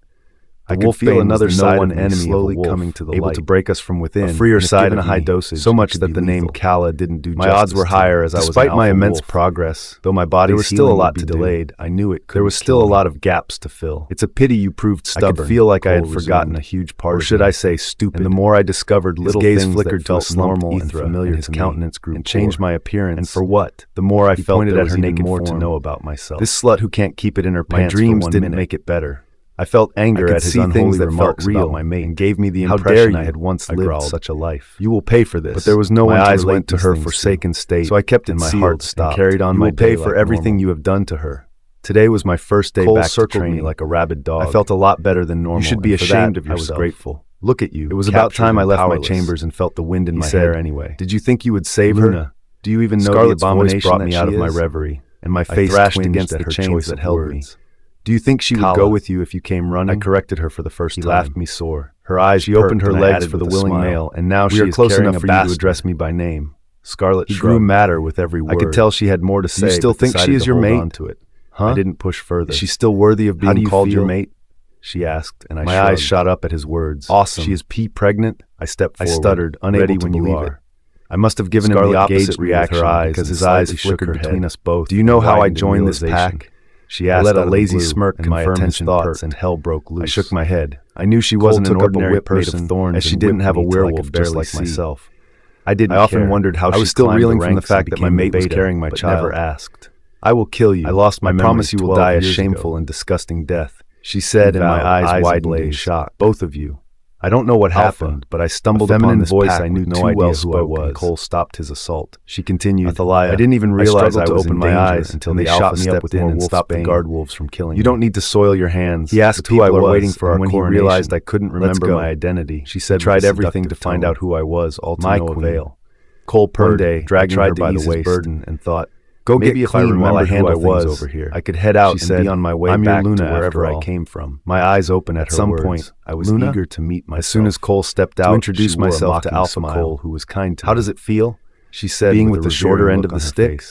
I could feel another side of enemy slowly coming to the light, able to break us from within, a freer side in a high dosage, so much that the name Kala didn't do justice. My odds were higher as I was despite my immense progress, though my body was still a lot to delayed. I knew it. There was still a lot of gaps to fill. It's a pity you proved stubborn. I could feel like I had forgotten a huge part, or should I say stupid. And the more I discovered little things flickered that felt normal and familiar, his countenance grew and changed my appearance. And for what? The more I felt there was even more to know about myself. This slut who can't keep it in her pants. My dreams didn't make it better. I felt anger at his unholy remarks about my mate and gave me the impression I had once lived such a life. You will pay for this. But there was no one to relate. My eyes went to her forsaken state, so I kept it in my heart and carried on my day. You will pay for everything you have done to her. Today was my first day back to training. Me like a rabid dog. I felt a lot better than normal. You should be ashamed of yourself. I was grateful. Look at you. It was about time I left my chambers and felt the wind in my hair anyway. Did you think you would save her? Do you even know the abomination brought me out of my reverie? And my face thrashed against the chains that held me. Do you think she would go with you if you came running? I corrected her for the first time. He laughed me sore. Her eyes she opened her legs for the willing male, and now she is close enough for you to address me by name. Scarlet grew madder with every word. I could tell she had more to say. Do you still think she is your mate? Huh? I didn't push further. Is she still worthy of being called your mate? She asked, and my eyes shot up at his words. Awesome. She is pregnant? I stepped forward. I stuttered, unable to believe it. I must have given him the opposite reaction because his eyes flickered between us both. Do you know how I joined this pack? She asked. I let a lazy smirk confirm his thoughts, and hell broke loose. I shook my head. I knew she wasn't an ordinary person, made of thorns, as she didn't have a werewolf just like myself. I often wondered how she was still reeling from the fact that my mate was carrying my child. Never asked. I will kill you. I lost my memory. I promise you will die a shameful and disgusting death. She said, and my eyes widened in shock. Both of you. I don't know what happened, but I stumbled upon this voice I knew too well who I was. Cole stopped his assault. She continued, Athaliah, I didn't even realize I was open my eyes until they shot me up with more and stopped the guard wolves from killing me. You don't need to soil your hands. He asked who I was, waiting for our coronation. When he realized I couldn't remember my identity, she said, tried everything to find out who I was, all to no avail. Cole purred, dragging her by the waist, and thought, go get clean while I handle things over here. I could head out and be on my way back to wherever I came from. My eyes open at some point. I was eager to meet myself. As soon as Cole stepped out, to introduce myself to Alpha Cole, who was kind to me. How does it feel? She said, being with the shorter end of the stick.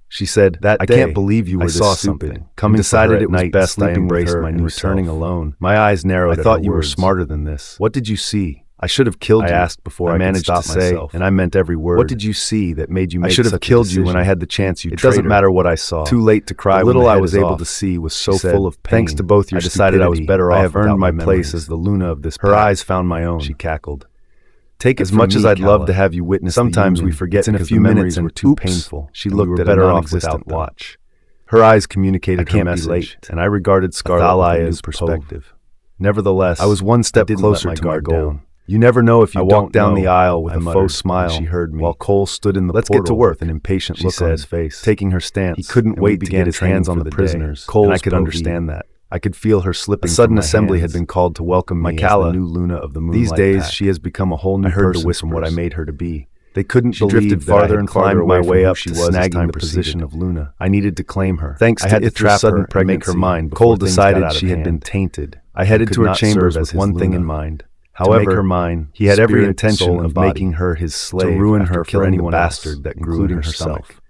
She said, that day, I can't believe you were this stupid. Coming decided it was best I embraced my new returning alone. My eyes narrowed. I thought you were smarter than this. What did you see? I should have killed you. I asked before I managed to say, and I meant every word. What did you see that made you make such a decision? I should have killed you when I had the chance, you traitor. It doesn't matter what I saw. Too late to cry. The little I was able to see was so full of pain. Thanks to both your stupidity, I decided I was better off. I have earned my place as the Luna of this pack. Her eyes found my own. She cackled. Take it as much as I'd love to have you witness. Sometimes we forget in a few minutes and were too painful. She looked at a non-existent watch. Her eyes communicated her message, and I regarded Scarlet's perspective. Nevertheless, I was one step closer to my goal. You never know if you walk down the aisle with a faux smile. She heard me while Cole stood in the portal. Let's get to work. With an impatient look on his face, taking her stance. He couldn't wait to get his hands on the prisoners. And I could understand that. I could feel her slipping. A sudden assembly had been called to welcome me as the new Luna of the Moonlight. These days, she has become a whole new person from what I made her to be. They couldn't believe that I had climbed my way up to snagging the position of Luna. I needed to claim her. Thanks to Ithra's sudden pregnancy, make her mine. Cole decided she had been tainted. I headed to her chambers with one thing in mind. However, to make her mine, he had every intention of making her his slave, to ruin her for anyone bastard that grew in herself.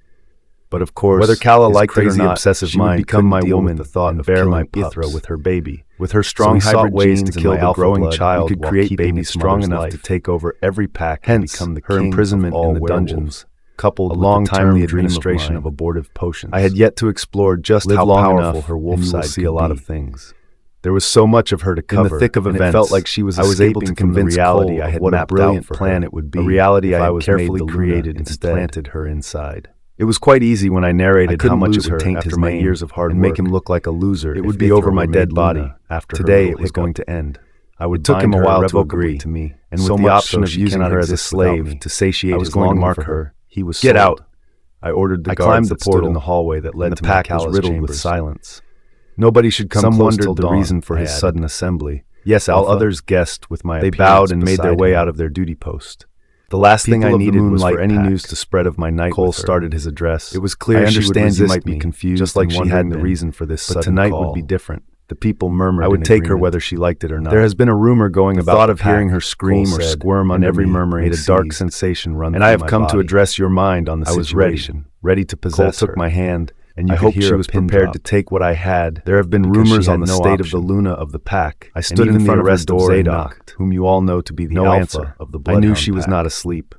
But of course, whether Kala liked it or not, obsessive mind would become my woman. The thought of bear my Ithra with her baby, with her strong hybrid ways to kill the growing child, could create babies strong enough to take over every pack. Hence, become the her imprisonment in the dungeons, coupled with the timely administration of abortive potions. I had yet to explore just how powerful her wolf side could be. A lot of things. There was so much of her to cover. In the thick of events, it felt like she was able to convince reality Cole I had what a brilliant plan it would be. A reality I had carefully created and planted her inside. It was quite easy when I narrated how much it would taint his my years of hard work and make him look like a loser. It would be over my dead body. After today, it was going to end. It took him a while to agree to me, and with the option of using her as a slave to satiate his longing for her, he was sold. Get out! I ordered the guards that stood in the hallway that led to my pack was riddled with silence. Nobody should come close till dawn. The reason for his sudden assembly. Yes, all others guessed with my appearance. They bowed and made their way out of their duty post. The last thing I needed was for any news to spread of my night. Cole started his address. It was clear she would resist. You might be confused, just like she had the reason for this sudden call. But tonight would be different. The people murmured. I would take her whether she liked it or not. There has been a rumor going about the thought of hearing her scream or squirm under every murmur made a dark sensation run through my body. And I have come to address your mind on the situation. I was ready to possess her. Cole took my hand, and I hoped she was prepared to take what I had. There have been rumors on the state of the Luna of the pack. I stood in front of her door and knocked, whom you all know to be the alpha of the bloodhound. I knew she was not asleep.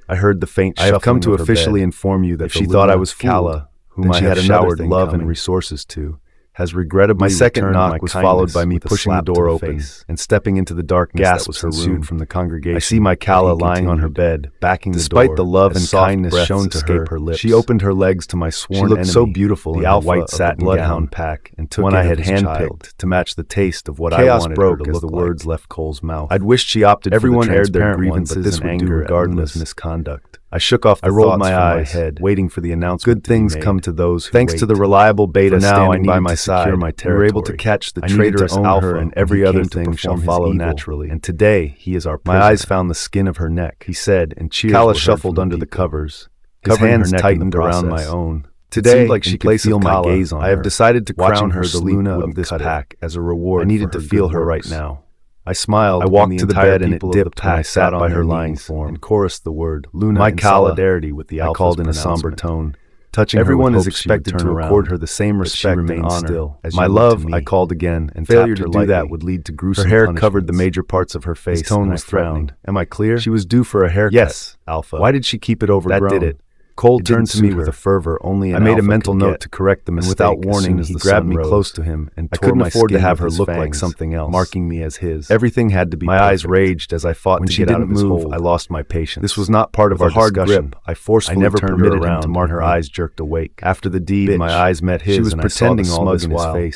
I heard the faint shuffling. I have come to officially inform you that if she thought I was Kala, whom I had showered love and resources to, has regrettably. My second knock was followed by me pushing the door open and stepping into the darkness that was ensued from the congregation. I see my Kala lying on her bed, backing the door. Despite the love and kindness shown to her, she opened her legs to my sworn enemy. She looked so beautiful in the white satin bloodhound pack, and took one I had handpicked to match the taste of what I wanted her to look like. As the words left Cole's mouth. I'd wished she opted for the transparent one, but this would do regardless misconduct. I shook off the thoughts from my head, waiting for the announcement. Good things come to those who wait. Thanks to the reliable Beta standing by my side, we were able to catch the traitorous Alpha, and every other thing shall follow naturally. And today, he is our prisoner. My eyes found the skin of her neck, he said, and cheers. Kala shuffled under the covers. His hands tightened around my own. Today, like she could feel my gaze on her. I have decided to crown her the Luna of this pack as a reward. I needed to feel her right now. I smiled. I walked to the bed and it dipped when I sat by her lying form and chorused the word Luna in solidarity with the Alpha's. I called in a somber tone, touching everyone is expected to accord her the same respect and honor as my love. I called again, and failure to do that would lead to gruesome punishments. Her hair covered the major parts of her face. His tone was threatening. Am I clear? She was due for a haircut. Yes, Alpha. Why did she keep it overgrown? That did it. Cole turned to me with a fervor only an Alpha. I made a mental note to correct the mistake. Without warning, he grabbed me close to him and tore my skin. I couldn't afford to have her look like something else, marking me as his. Everything had to be perfect. My eyes raged as I fought to get out of his hold. I lost my patience. This was not part of our hard grip. I forcefully turned her around to mark her eyes jerked awake. After the deed, my eyes met his. She was pretending all this while.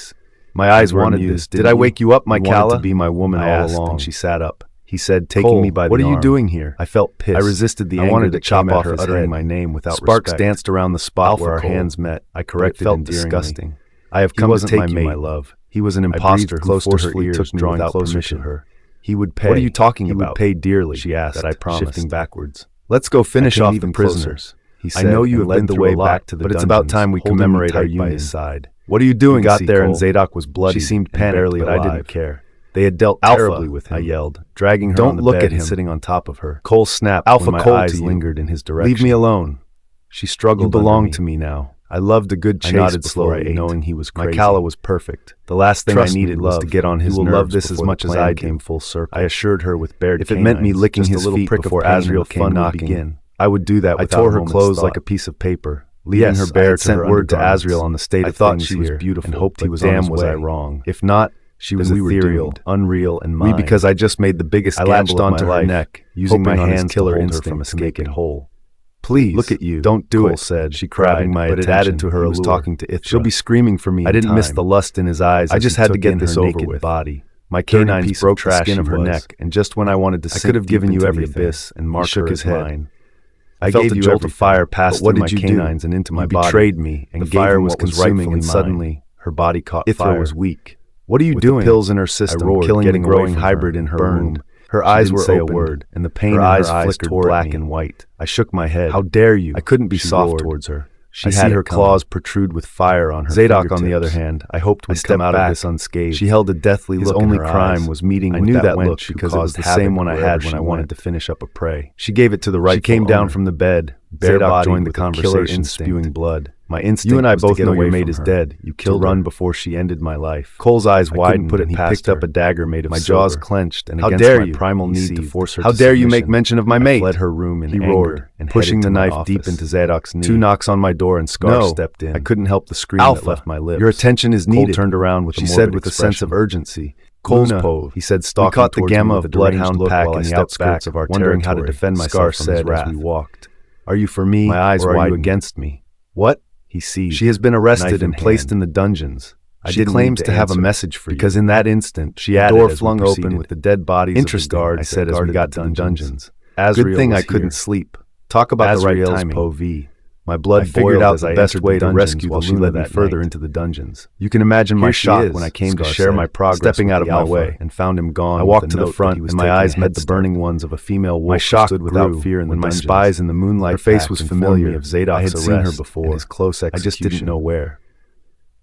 My eyes wanted this. Did I wake you up, my Kala? To be my woman all along. She sat up. He said, taking me by the arm. What are you doing here? I felt pissed. I resisted the anger. I wanted to chop off her uttering my name without respect. Sparks danced around the spot where our hands met. I corrected him disgusting. I have come to take you, my love. He was an imposter close to her ears, drawing closer to her. He would pay. What are you talking about? He would pay dearly, she asked, that I promised, shifting backwards. Let's go finish off the prisoners. He said, I know you have led the way back to the dungeons, but it's about time we commemorate our union. What are you doing? He got there and Zadok was bloody. She seemed panicked, but I didn't care. They had dealt terribly with him, I yelled, dragging her on the bed and sitting on top of her. Cole snapped when my eyes lingered in his direction. Leave me alone. She struggled. You belong to me now. I loved a good chase. I nodded slowly, knowing he was crazy. My Kala was perfect. The last thing I needed was to get on his nerves. You will love this as much as I came full circle. I assured her with bared canines. If it meant me licking his feet before Azrael came knocking, I would do that without a moment's thought. I tore her clothes like a piece of paper, leaving her bare to her word to Azrael on the state of things here. I thought she was beautiful, and hoped he was on his way. Damn, was I wrong. If not, she was ethereal, unreal, and mine. Because I just made the biggest gamble of my life, neck, using my hands killer instinct from escaping whole. Please, look at you. Don't do it, said she, grabbing my attention. But it added to her allure. Talking to Ysera. She'll be screaming for me. I didn't miss the lust in his eyes. I just had to get this over with. Body. My canines broke the skin of her neck, and just when I wanted to, I could have given you every abyss and mark her as mine. I felt a jolt of fire pass through my canines and into my body. You betrayed me, and the fire was consuming, and suddenly her body caught fire. Ysera was weak. What are you doing? The pills in her system, roared, killing the growing hybrid in her womb. Her eyes were opened, a word, and the pain in her eyes flickered black and white. I shook my head. How dare you? I couldn't be soft towards her. She had her claws protrude with fire on her Zadok, on the other hand, I hoped would come out of this unscathed. She held a deathly look in her eyes. His only crime was meeting with that look because it was the same one I had when I wanted to finish up a prey. She gave it to the right. She came down from the bed. Zadok joined the conversation, spewing blood. My instinct. You and I both know your mate is dead. You killed her. Run before she ended my life. Cole's eyes widened, and he picked up a dagger made of silver. My jaws clenched, and against my primal need to force her to submission. How dare you make mention of my mate? I fled her room in anger. He roared, and pushing the knife deep into Zadok's knee. 2 knocks on my door, and Scar stepped in. I couldn't help the scream that left my lips. Your attention is needed. Cole turned around with, she said with a sense of urgency. Cole's pove, he said, stalking towards me. We caught the gamma of bloodhound pack in the outskirts of our territory, wondering how to defend myself from his wrath as we walked. Are you for me, or are you against me? What? He seized. She has been arrested and placed in the dungeons. She claims to have a message for you. Because in that instant, she added, the door flung open with the dead bodies of the guards, I said as we got to the dungeons. Good thing I couldn't sleep. Talk about the right timing. My blood boiled as I best way to rescue while she led me further into the dungeons. You can imagine my shock when I came to share my progress, stepping out of my way and found him gone. I walked to the front and my eyes met the burning ones of a female wolf who stood without fear in the dungeons. My spies in the moonlight, her face was familiar of Zadok's. I had seen her before. His close execution. I just didn't know where.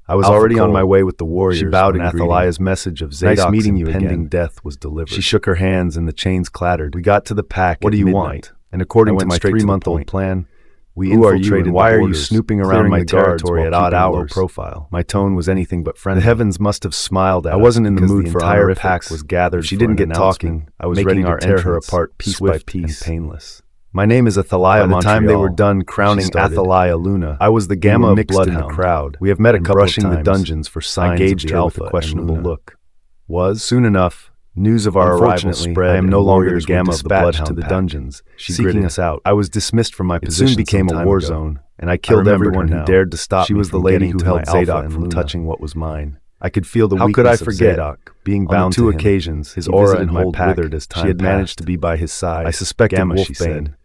I was already on my way with the warriors. She bowed when Athaliah's message of Zadok's impending death was delivered. She shook her hands and the chains clattered. We got to the pack. What do you want? And according to my 3-month-old plan, we infiltrated. Why are you snooping around my territory at odd hours? Profile. My tone was anything but friendly. The heavens must have smiled at us. I wasn't in the mood for entire pack was gathered. She didn't get talking. I was ready to tear her apart piece by piece, painless. My name is Athaliah. By the time they were done crowning Athaliah Luna, I was the gamma of blood in the crowd. We have met a couple brushing of times. The dungeons for signs I engaged of the alpha with a questionable look. Was soon enough. News of our arrival spread. I am no longer the gamma of the bloodhound to the dungeons, seeking us out. I was dismissed from my position. It soon became a war zone, and I killed everyone who dared to stop me. She was the lady who held Zadok from touching what was mine. I could feel the weakness of Zadok, being bound to 2 occasions. His aura and my pack withered as time passed. She had managed to be by his side. I suspected Wolfbane.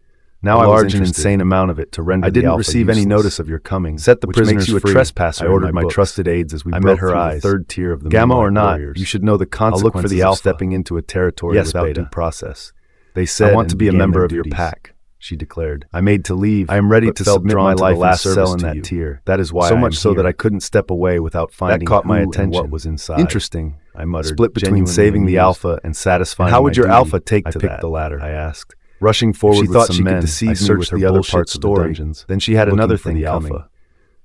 Now I was an insane amount of it to render. I didn't receive any notice of your coming. Set the prisoners free. Trespasser. I ordered my trusted aides as we met her eyes. The third tier of the gamma or not, you should know the consequences. I'll look for the alpha stepping into a territory without due process. They said, I want to be a member of your pack, she declared. I made to leave. I am ready to submit my life last cell in that tier. That is why. So much so that I couldn't step away without finding. That caught my attention. What was inside? Interesting, I muttered. Split between saving the alpha and satisfying. How would your alpha take to that? I picked the latter. I asked. Rushing forward, she thought she could deceive me with the other parts of the dungeons. Then she had another thing coming.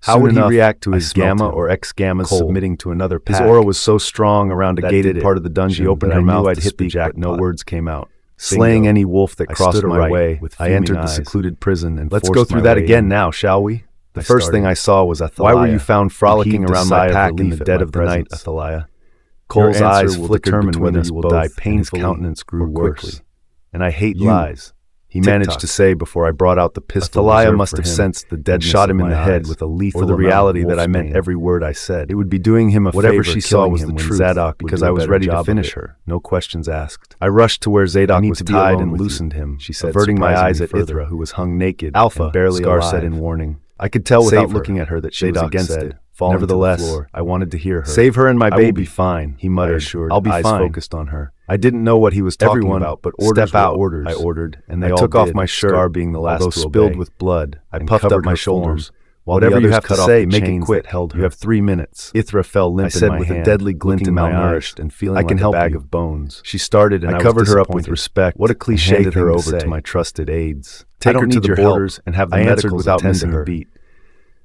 How would he react to his gamma or ex-gammas submitting to another pack? His aura was so strong around a gated part of the dungeon. She opened her mouth to speak, but no words came out. Slaying any wolf that crossed my way, I entered the secluded prison and let's go through that again now, shall we? The first thing I saw was Athaliah. Why were you found frolicking around my pack in the dead of the night, Athaliah? Cole's eyes flickered between us both, and his countenance grew quickly. And I hate lies, he managed to say before I brought out the pistol. Athaliah must have sensed the dead shot him in the head with a lethal, or the reality that I meant every word I said. It would be doing him a favor. Whatever she saw was the truth, Zadok, because I was ready to finish her, no questions asked. I rushed to where Zadok was tied and loosened him, she said, averting my eyes at Ithra, who was hung naked, alpha, barely Scar said in warning. I could tell without looking at her that she was against it. Nevertheless, I wanted to hear her. Save her and my baby. I will be fine, he muttered. I'll be fine. Focused on her. I didn't know what he was talking about, but orders step out. Orders. I ordered, and they all took off my shirt, Scar being the last to spilled with blood. I puffed up my shoulders. Whatever you have to say, make it quick. You have 3 minutes. Ithra fell limp in my hand, with a deadly glint in my eyes, and feeling like a bag of bones. She started, and I covered her up with respect. What a cliche! Handed her over to my trusted aides. Take her to the borders and have the medicals without missing a beat.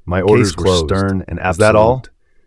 My orders were stern and absolute. Is that all?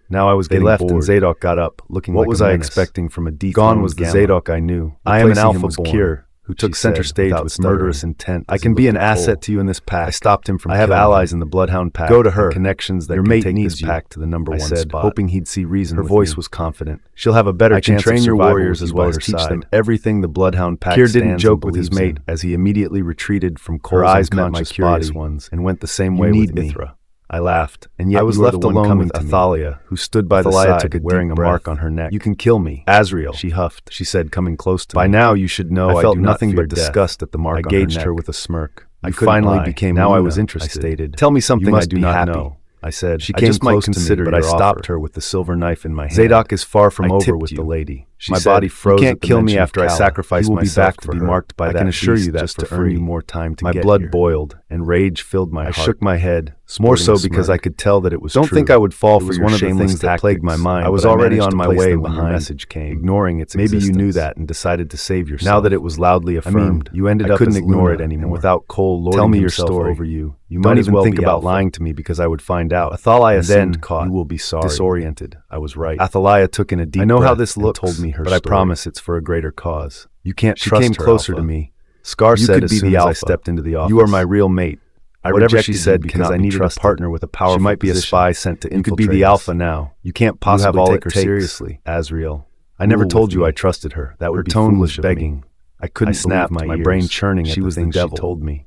Now I was getting bored. They left and Zadok got up, looking like a menace. What was I expecting from a deep gone was the Zadok I knew. I am an alpha born, who took center stage with murderous intent. I can be an asset to you in this pack. I stopped him from killing. I have allies in the Bloodhound pack. Go to her. Connections that can take this pack to the number 1 spot. Hoping he'd see reason. Her voice was confident. She'll have a better chance of survival. I can train your warriors as well as teach them everything the Bloodhound pack stands. Kier didn't joke with his mate as he immediately retreated from Cole's eyes met my curious ones and went the same way with Ithra. I laughed, and yet I was left alone with Athaliah, who stood by the side, wearing a mark on her neck. You can kill me, Azrael, she huffed. She said, coming close to me. By now you should know I felt nothing but disgust at the mark on her neck. I gauged her with a smirk. I finally became Luna, I was interested. I stated, tell me something I do not know. I said, she came close to me, but I stopped her with the silver knife in my hand. Zadok is far from over with the lady. My body froze. You can't kill me after I sacrifice myself to be marked by that. I can assure you that to earn you more time to get here. My blood boiled, and rage filled my heart. I shook my head, more so because I could tell that it was true. Don't think I would fall for one of the things that plagued my mind. I was already on my way when your message came, ignoring its existence. Maybe you knew that and decided to save yourself. Now that it was loudly affirmed, you ended up couldn't ignore it anymore. And without Cole lording himself over you, you might even think about lying to me because I would find out. Athaliah seemed caught. You will be sorry. Disoriented. I was right. Athaliah took in a deep breath. I know how this looks, told me her story, but I promise it's for a greater cause. You can't trust her. She came closer to me. Scar said as soon as I stepped into the office. You are my real mate. Whatever she said because I needed a partner with a powerful position. She might be a spy sent to infiltrate. You could be the alpha now. You can't possibly take her seriously, Azrael. I never told you I trusted her. That would be foolish of me. Her tone was begging. I couldn't snap my brain churning at the things she told me.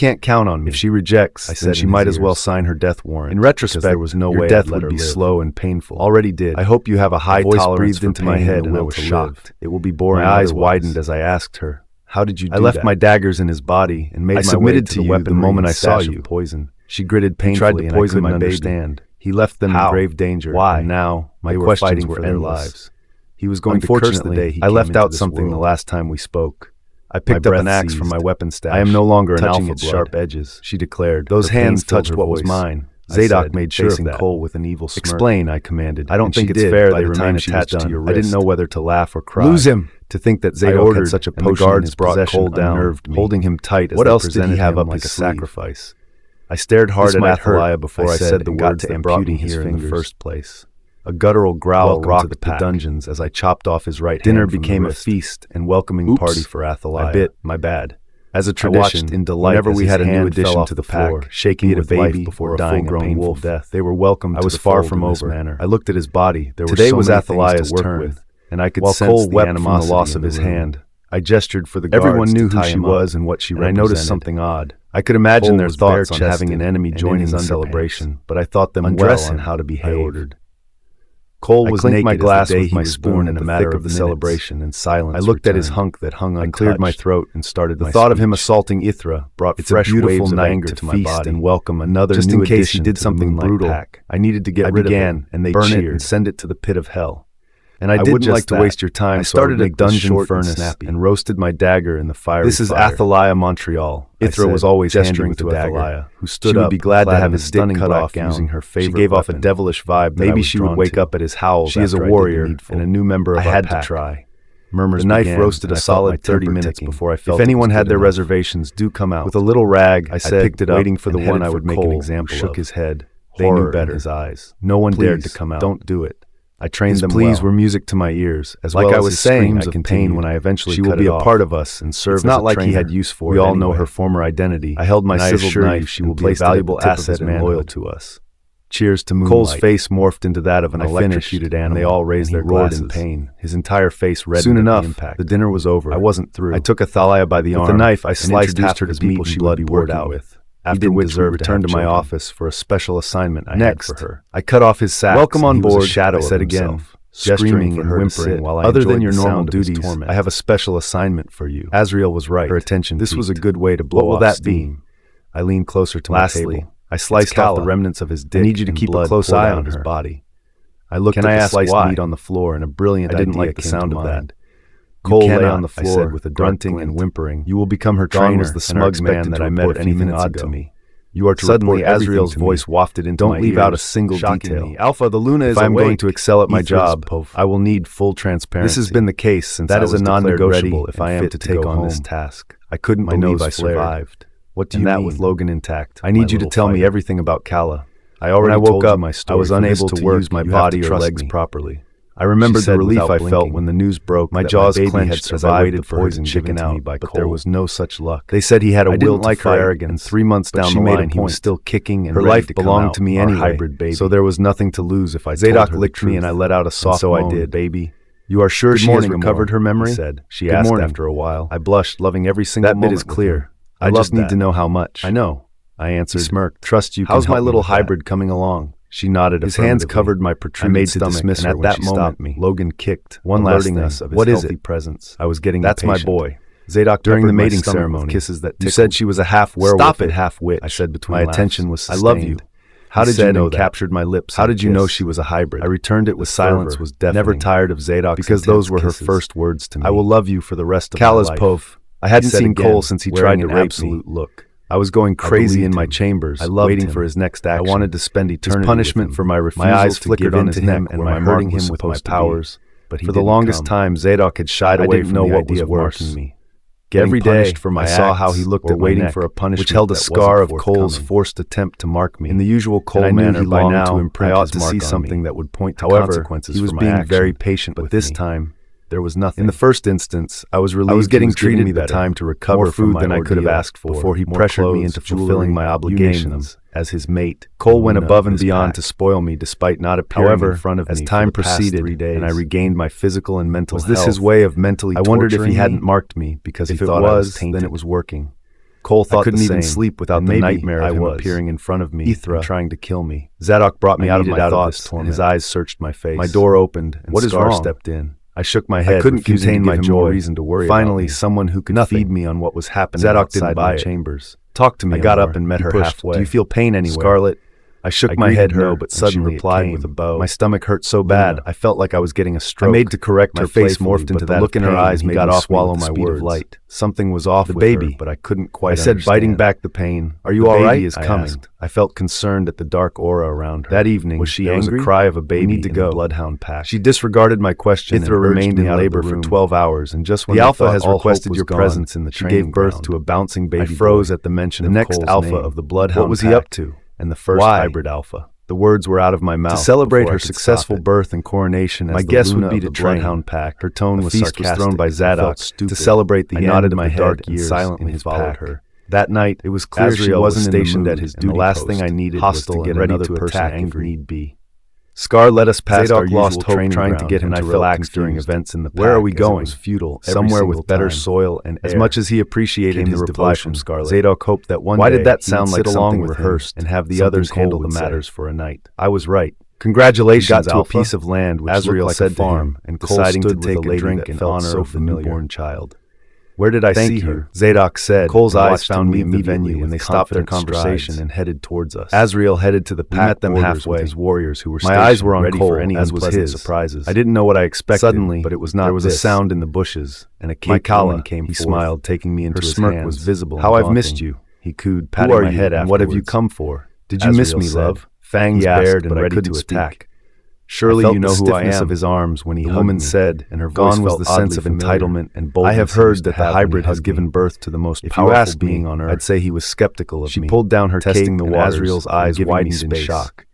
can't count on me. If she rejects, I said, then she might as well sign her death warrant. In retrospect, there was no your way death I'd let would her be live. slow and painful. Already did. I hope you have a high tolerance breathed for into my pain head, and I will was to shocked. live. It will be boring. My eyes otherwise. widened as I asked her, "How did you do I left that?" my daggers in his body and made I my submitted way to to the you weaponry the moment I saw stash of you. poison. She gritted He painfully, tried to and poison I my couldn't baby. understand. He left them How? in grave danger. Why? And now My they were questions fighting were for their endless. lives. He was going to curse the Unfortunately, day he I came left into out this something world. the last time we spoke. I picked My up an breath axe from seized. my weapon stash. I am no longer an touching alpha its blood. sharp edges. She declared. Those Her pain hands filled touched her what was voice. mine. I Zadok said, made sure of facing that. Cole with an evil smirk. Explain, I commanded. I don't And think she it's did. fair By they the time remain she was attached to done, your I wrist. didn't know whether to laugh or cry. Lose him. To think that I Zadok ordered had such a and the potion guards in his brought possession Cole down, unnerved me. holding him tight as What they else did he presented have him up like his a sleeve? sacrifice. I stared hard This at might hurt, Athaliah before I said the and got words to that brought me amputing his here in the fingers. first place. A guttural growl Welcome to rocked the the pack. dungeons as I chopped off his right Dinner hand from the became a wrist. feast and welcoming Oops. party for Athaliah. I bit. My bad. As a tradition, in delight, whenever we had a new addition to the pack, shaking it a baby before dying a painful death, they were welcomed. I was far from over. I looked at his body. Today was Athaliah's turn, and I could sense Cole wept from the loss of his hand. I gestured for the guards. Everyone knew who she was and what she represented. I noticed something odd. I could imagine their thoughts on having an enemy joining the celebration, but I thought them well on how to behave. Cole was naked my glass with my spoon in the thick of the celebration, and silence. I looked at his hunk that hung untouched. I cleared my throat and started the thought of him assaulting Ysera brought fresh waves of anger to my body and welcome another just new in case he did something brutal. I needed to get rid of it, and they burn it and send it to the pit of hell. And I wouldn't like to waste your time, I started a dungeon furnace and roasted my dagger in the fire. This is Athaliah, Montreal. Ysera was always gesturing to Athaliah, who stood up. She would be glad to have his dick cut off using her favorite. She gave off a devilish vibe. Maybe she would wake up at his howls. She is a warrior and a new member of our pack. I had to try. Murmurs. The knife roasted a solid 30 minutes before I felt. If anyone had their reservations, do come out. With a little rag, I said, picked it up, waiting for the one I would make an example of. Shook his head. They knew better. His eyes. No one dared to come out. Don't do it. I trained them well. His pleas were music to my ears, as well as I was saying, screams of pain when I eventually cut it off. She will be a part of us and serve as a trainer. It's not like he had use for it. We all know her former identity. I held my sizzled knife. She will be a valuable asset and loyal to us. Cheers to Moonlight. Cole's face morphed into that of an electrocuted animal, and they all raised their glasses. In pain. His entire face reddened. Soon enough, the dinner was over. I wasn't through. I took Athaliah by the arm. With the knife, I sliced half her to meat she would be worked out with. After which we returned to my office for a special assignment I had for her. I cut off his sack. Welcome on board, I said again. Screaming and whimpering while I other than your normal duties, I have a special assignment for you. Azriel was right. Her attention. This was a good way to blow off steam. I leaned closer to my table. I sliced off the remnants of his dick. I need you to keep a close eye on his body. I looked at the sliced meat on the floor, and a brilliant idea came to mind. I didn't like the sound of that. Cole lay on the floor with a grunting and whimpering. You will become her trainer. Was the smug man that I met anything odd to me. You are to suddenly Azriel's voice wafted into my ears. Don't leave out a single detail. Alpha, the Luna is awake. If I'm going to excel at my job, I will need full transparency. This has been the case since that is a non-negotiable if I am to take on this task. I couldn't believe I survived. What do you mean? With Logan intact. I need you to tell me everything about Kala. I already told you my story. I was unable to use my body or legs properly. I remembered the relief I felt when the news broke. My jaws clenched as I waited for poison chicken out, but there was no such luck. They said he had a will to fight, and 3 months down the line, he was still kicking and her life belonged to me anyway, so there was nothing to lose if I told her. Zadok licked me and I let out a soft moan. So I did, baby. You are sure she has recovered her memory? She asked after a while. I blushed, loving every single moment. That bit is clear. I just need to know how much. I know, I answered. He smirked. Trust you. How's my little hybrid coming along? She nodded. His hands covered my protruding stomach, and at that moment, Logan kicked, alerting us of his healthy presence. I was getting impatient. That's my boy. Zadok during the mating ceremony. Kisses that tickled. You said she was a half werewolf. Stop it, half witch. I said between laughs. My attention was sustained. I love you. How did you know that? Captured my lips. How did you know she was a hybrid? I returned it with silence. Was deafening. Never tired of Zadok's because those were her first words to me. I will love you for the rest of my life. Kala's Pof. I hadn't seen Cole since he tried to rape me. Look. I was going crazy in my chambers, waiting for his next action. I wanted to spend eternity. His punishment for my refusal. My eyes flickered on his neck and my hurting him with my powers. But for the longest time, Zadok had shied away from the idea of marking me. Every day, I saw how he looked at waiting for a punishment, which held a scar of Cole's forced attempt to mark me. In the usual Cole manner, by now, I ought to see something that would point to consequences. He was being very patient, but this time, there was nothing. In the first instance, I was relieved getting treated me the time to recover from my ordeal than I could have asked for before he pressured me into fulfilling my obligations as his mate. Cole went above and beyond to spoil me despite not appearing in front of me. As time proceeded and I regained my physical and mental health. Was this his way of mentally torturing me? I wondered if he hadn't marked me because he thought I was tainted. Then it was working. Cole thought I couldn't even sleep without the nightmare of him appearing in front of me and trying to kill me. Zadok brought me out of my thoughts and his eyes searched my face. My door opened and Scar stepped in. I shook my head. I couldn't contain my joy. Reason to worry. Finally, someone who could feed me on what was happening outside my chambers. Talk to me. I got up and met her halfway. Do you feel pain anywhere? Scarlet. I shook my head no, but suddenly replied with a bow. My stomach hurt so bad, I felt like I was getting a stroke. I made to correct her face morphed into that look in her eyes made me swallow my words. Light. Something was off with her, but I couldn't quite understand. I said, biting back the pain, "Are you all right?" I asked. I felt concerned at the dark aura around her. That evening, was she angry? There was a cry of a baby in the bloodhound pack. She disregarded my question and remained in labor for 12 hours, and just when the alpha has requested your presence in the training ground, she gave birth to a bouncing baby. I froze at the mention of the next alpha of the bloodhound pack. What was he up to? And the first hybrid alpha. The words were out of my mouth. To celebrate her successful birth and coronation as my the guess Luna would be of to the train. Bloodhound Pack. Her tone was feast was sarcastic. thrown by Zadok. To celebrate the I end nodded of my the head dark and years silently in his followed pack. her. That night, it was clear she Azriel wasn't stationed in the at mood, his and the duty last post, thing I needed hostile was to and get ready another to person attack if angry. need be. Scar led us past Zadok our lost usual hope training trying to ground get him and to I relax relaxed during confused. events in the pack. Where are we as it going? was futile. Every Somewhere single with better time. soil and As air. much as he appreciated Came his the reply devotion, from Scarlet. Zadok hoped that one Why day did that he would sound like sit along something with rehearsed him and have the something others Cole handle the would say. matters for a night? I was right. Congratulations, We got to Alpha. a piece of land which Azriel looked like said a farm, to him, and Cole deciding to stood with take a a lady drink that in felt honor so of the familiar. newborn child. Where did I see her? Zadok said. Cole's and eyes watched found him me leave the immediately, venue and they with stopped their confident conversation strides. and headed towards us. Azriel headed to the We pack met them borders halfway with his warriors who were My eyes were on ready Cole, for any as was unpleasant his. surprises. I didn't know what I expected. Suddenly, but it was not there was a this. sound in the bushes, and a My cake Kala, woman came he forth. smiled, taking me into Her his smirk hands. was visible. How and I've missed daunting. you, he cooed, Who patting are my you, head and what have you afterwards. come for? Did you miss Azriel me, said. love? Fangs He asked, bared and but I ready couldn't to speak. attack. Surely Surely you know the who I stiffness am. of his arms when he The hugged woman me, said, and her Gone voice was felt the sense of oddly familiar. entitlement and boldness. I have he heard used to that the have when he hybrid has hugged given me. birth to the most If you powerful asked being me, on earth. I'd say he was skeptical of She me. pulled down her testing cape, the and waters, Azriel's eyes and widened giving me in space. shock.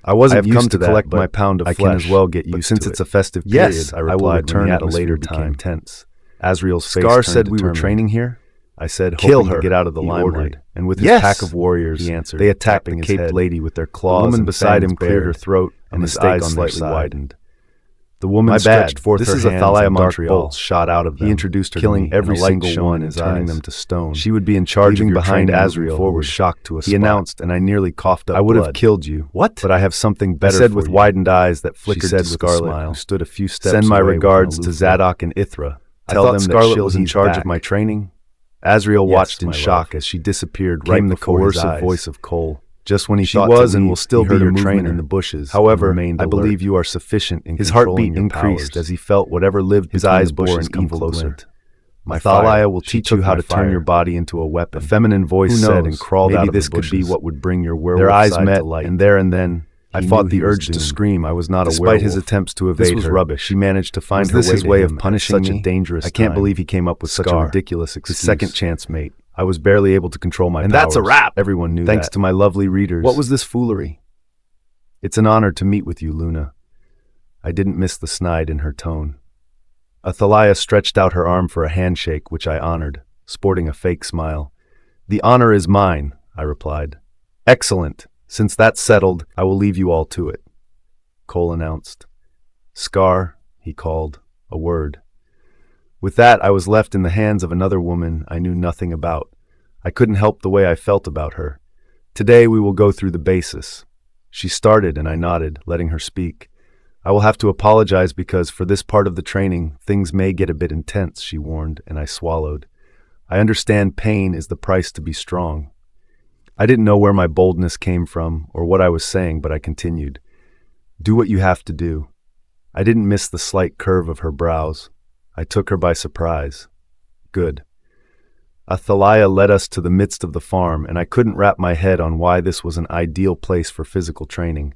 I wasn't have come used to to collect that, my but pound of I flesh. can as well get But used since to it's it. a festive Yes, period, I will replied return when the at a later atmosphere time. became tense. Azriel's face Scar turned said we were determined. training here? I said, Kill hoping her, to get out of the he limelight. ordered. And with Yes, his pack of warriors, he answered, they attacked the tapping his caped head. lady with their The claws. woman and beside him fangs cleared her bared, throat, and a his mistake eyes on their slightly side. widened. The woman My stretched bad. forth This her is a hands, Thalia and dark Montreal. bolts shot out of them. He introduced her to killing me, every and a light single shone one in and his turning eyes. them to stone. She would be in charge Leaving of your behind training Azriel, moving who was forward. shocked to a He spot. announced, and I nearly coughed up I would blood. have killed you. What? But I have something better I said for with you. widened eyes that She flickered said to with a Scarlet, smile. who stood a few steps Send my away with an regards to aloof Zadok and Ysera. Tell Tell them them that Scarlet she'll was in he's charge back. of my training. Azriel Yes, watched in my shock love. as she disappeared Came right the before his coercive eyes. voice of Cole. Just when he She thought was to and leave, will still he be heard your a movement trainer. in the bushes. However, and remained I alert. believe you are sufficient in His controlling heartbeat your increased powers. as he felt whatever lived His between eyes the bore bushes an come evil closer. glint. My Thalia Thalia will she teach you took how my to turn fire. your body into a weapon. A feminine voice Who said knows? and crawled Maybe out of this the could be bushes. what would bring your werewolf Their eyes side met, to light. and there and then I he fought knew the he was urge to doomed. scream. I was not a Despite werewolf. his attempts to This evade was her, rubbish. she managed to find Was her this way his to way him of at punishing such me? a dangerous I can't time. believe he came up with such a Scar, ridiculous his excuse. second chance mate. I was barely able to control my And powers. that's a wrap. Everyone knew Thanks that. to my lovely readers. What was this foolery? It's an honor to meet with you, Luna. I didn't miss the snide in her tone. Thalia stretched out her arm for a handshake, which I honored, sporting a fake smile. The honor is mine, I replied. Excellent. Since that's settled, I will leave you all to it, Cole announced. Scar, he called, a word. With that, I was left in the hands of another woman I knew nothing about. I couldn't help the way I felt about her. Today we will go through the basis. She started and I nodded, letting her speak. I will have to apologize because for this part of the training, things may get a bit intense, she warned, and I swallowed. I understand pain is the price to be strong. I didn't know where my boldness came from or what I was saying, but I continued. Do what you have to do. I didn't miss the slight curve of her brows. I took her by surprise. Good. Thalia led us to the midst of the farm, and I couldn't wrap my head on why this was an ideal place for physical training.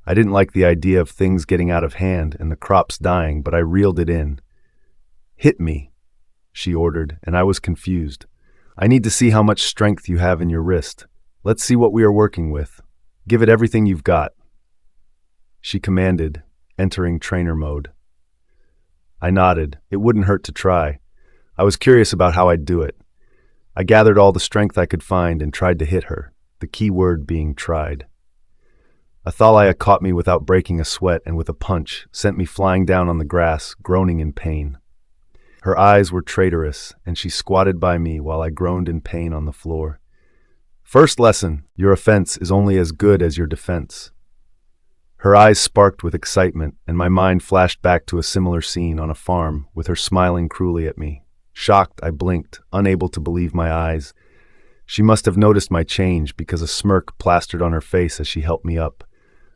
I didn't like the idea of things getting out of hand and the crops dying, but I reeled it in. Hit me, she ordered, and I was confused. I need to see how much strength you have in your wrist. Let's see what we are working with. Give it everything you've got, she commanded, entering trainer mode. I nodded. It wouldn't hurt to try. I was curious about how I'd do it. I gathered all the strength I could find and tried to hit her, the key word being tried. Thalia caught me without breaking a sweat and with a punch sent me flying down on the grass, groaning in pain. Her eyes were traitorous, and she squatted by me while I groaned in pain on the floor. First lesson, your offense is only as good as your defense. Her eyes sparked with excitement, and my mind flashed back to a similar scene on a farm with her smiling cruelly at me. Shocked, I blinked, unable to believe my eyes. She must have noticed my change because a smirk plastered on her face as she helped me up.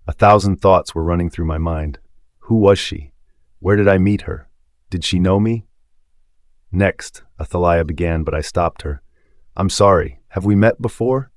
1,000 thoughts were running through my mind. Who was she? Where did I meet her? Did she know me? Next, Thalia began, but I stopped her. I'm sorry, have we met before?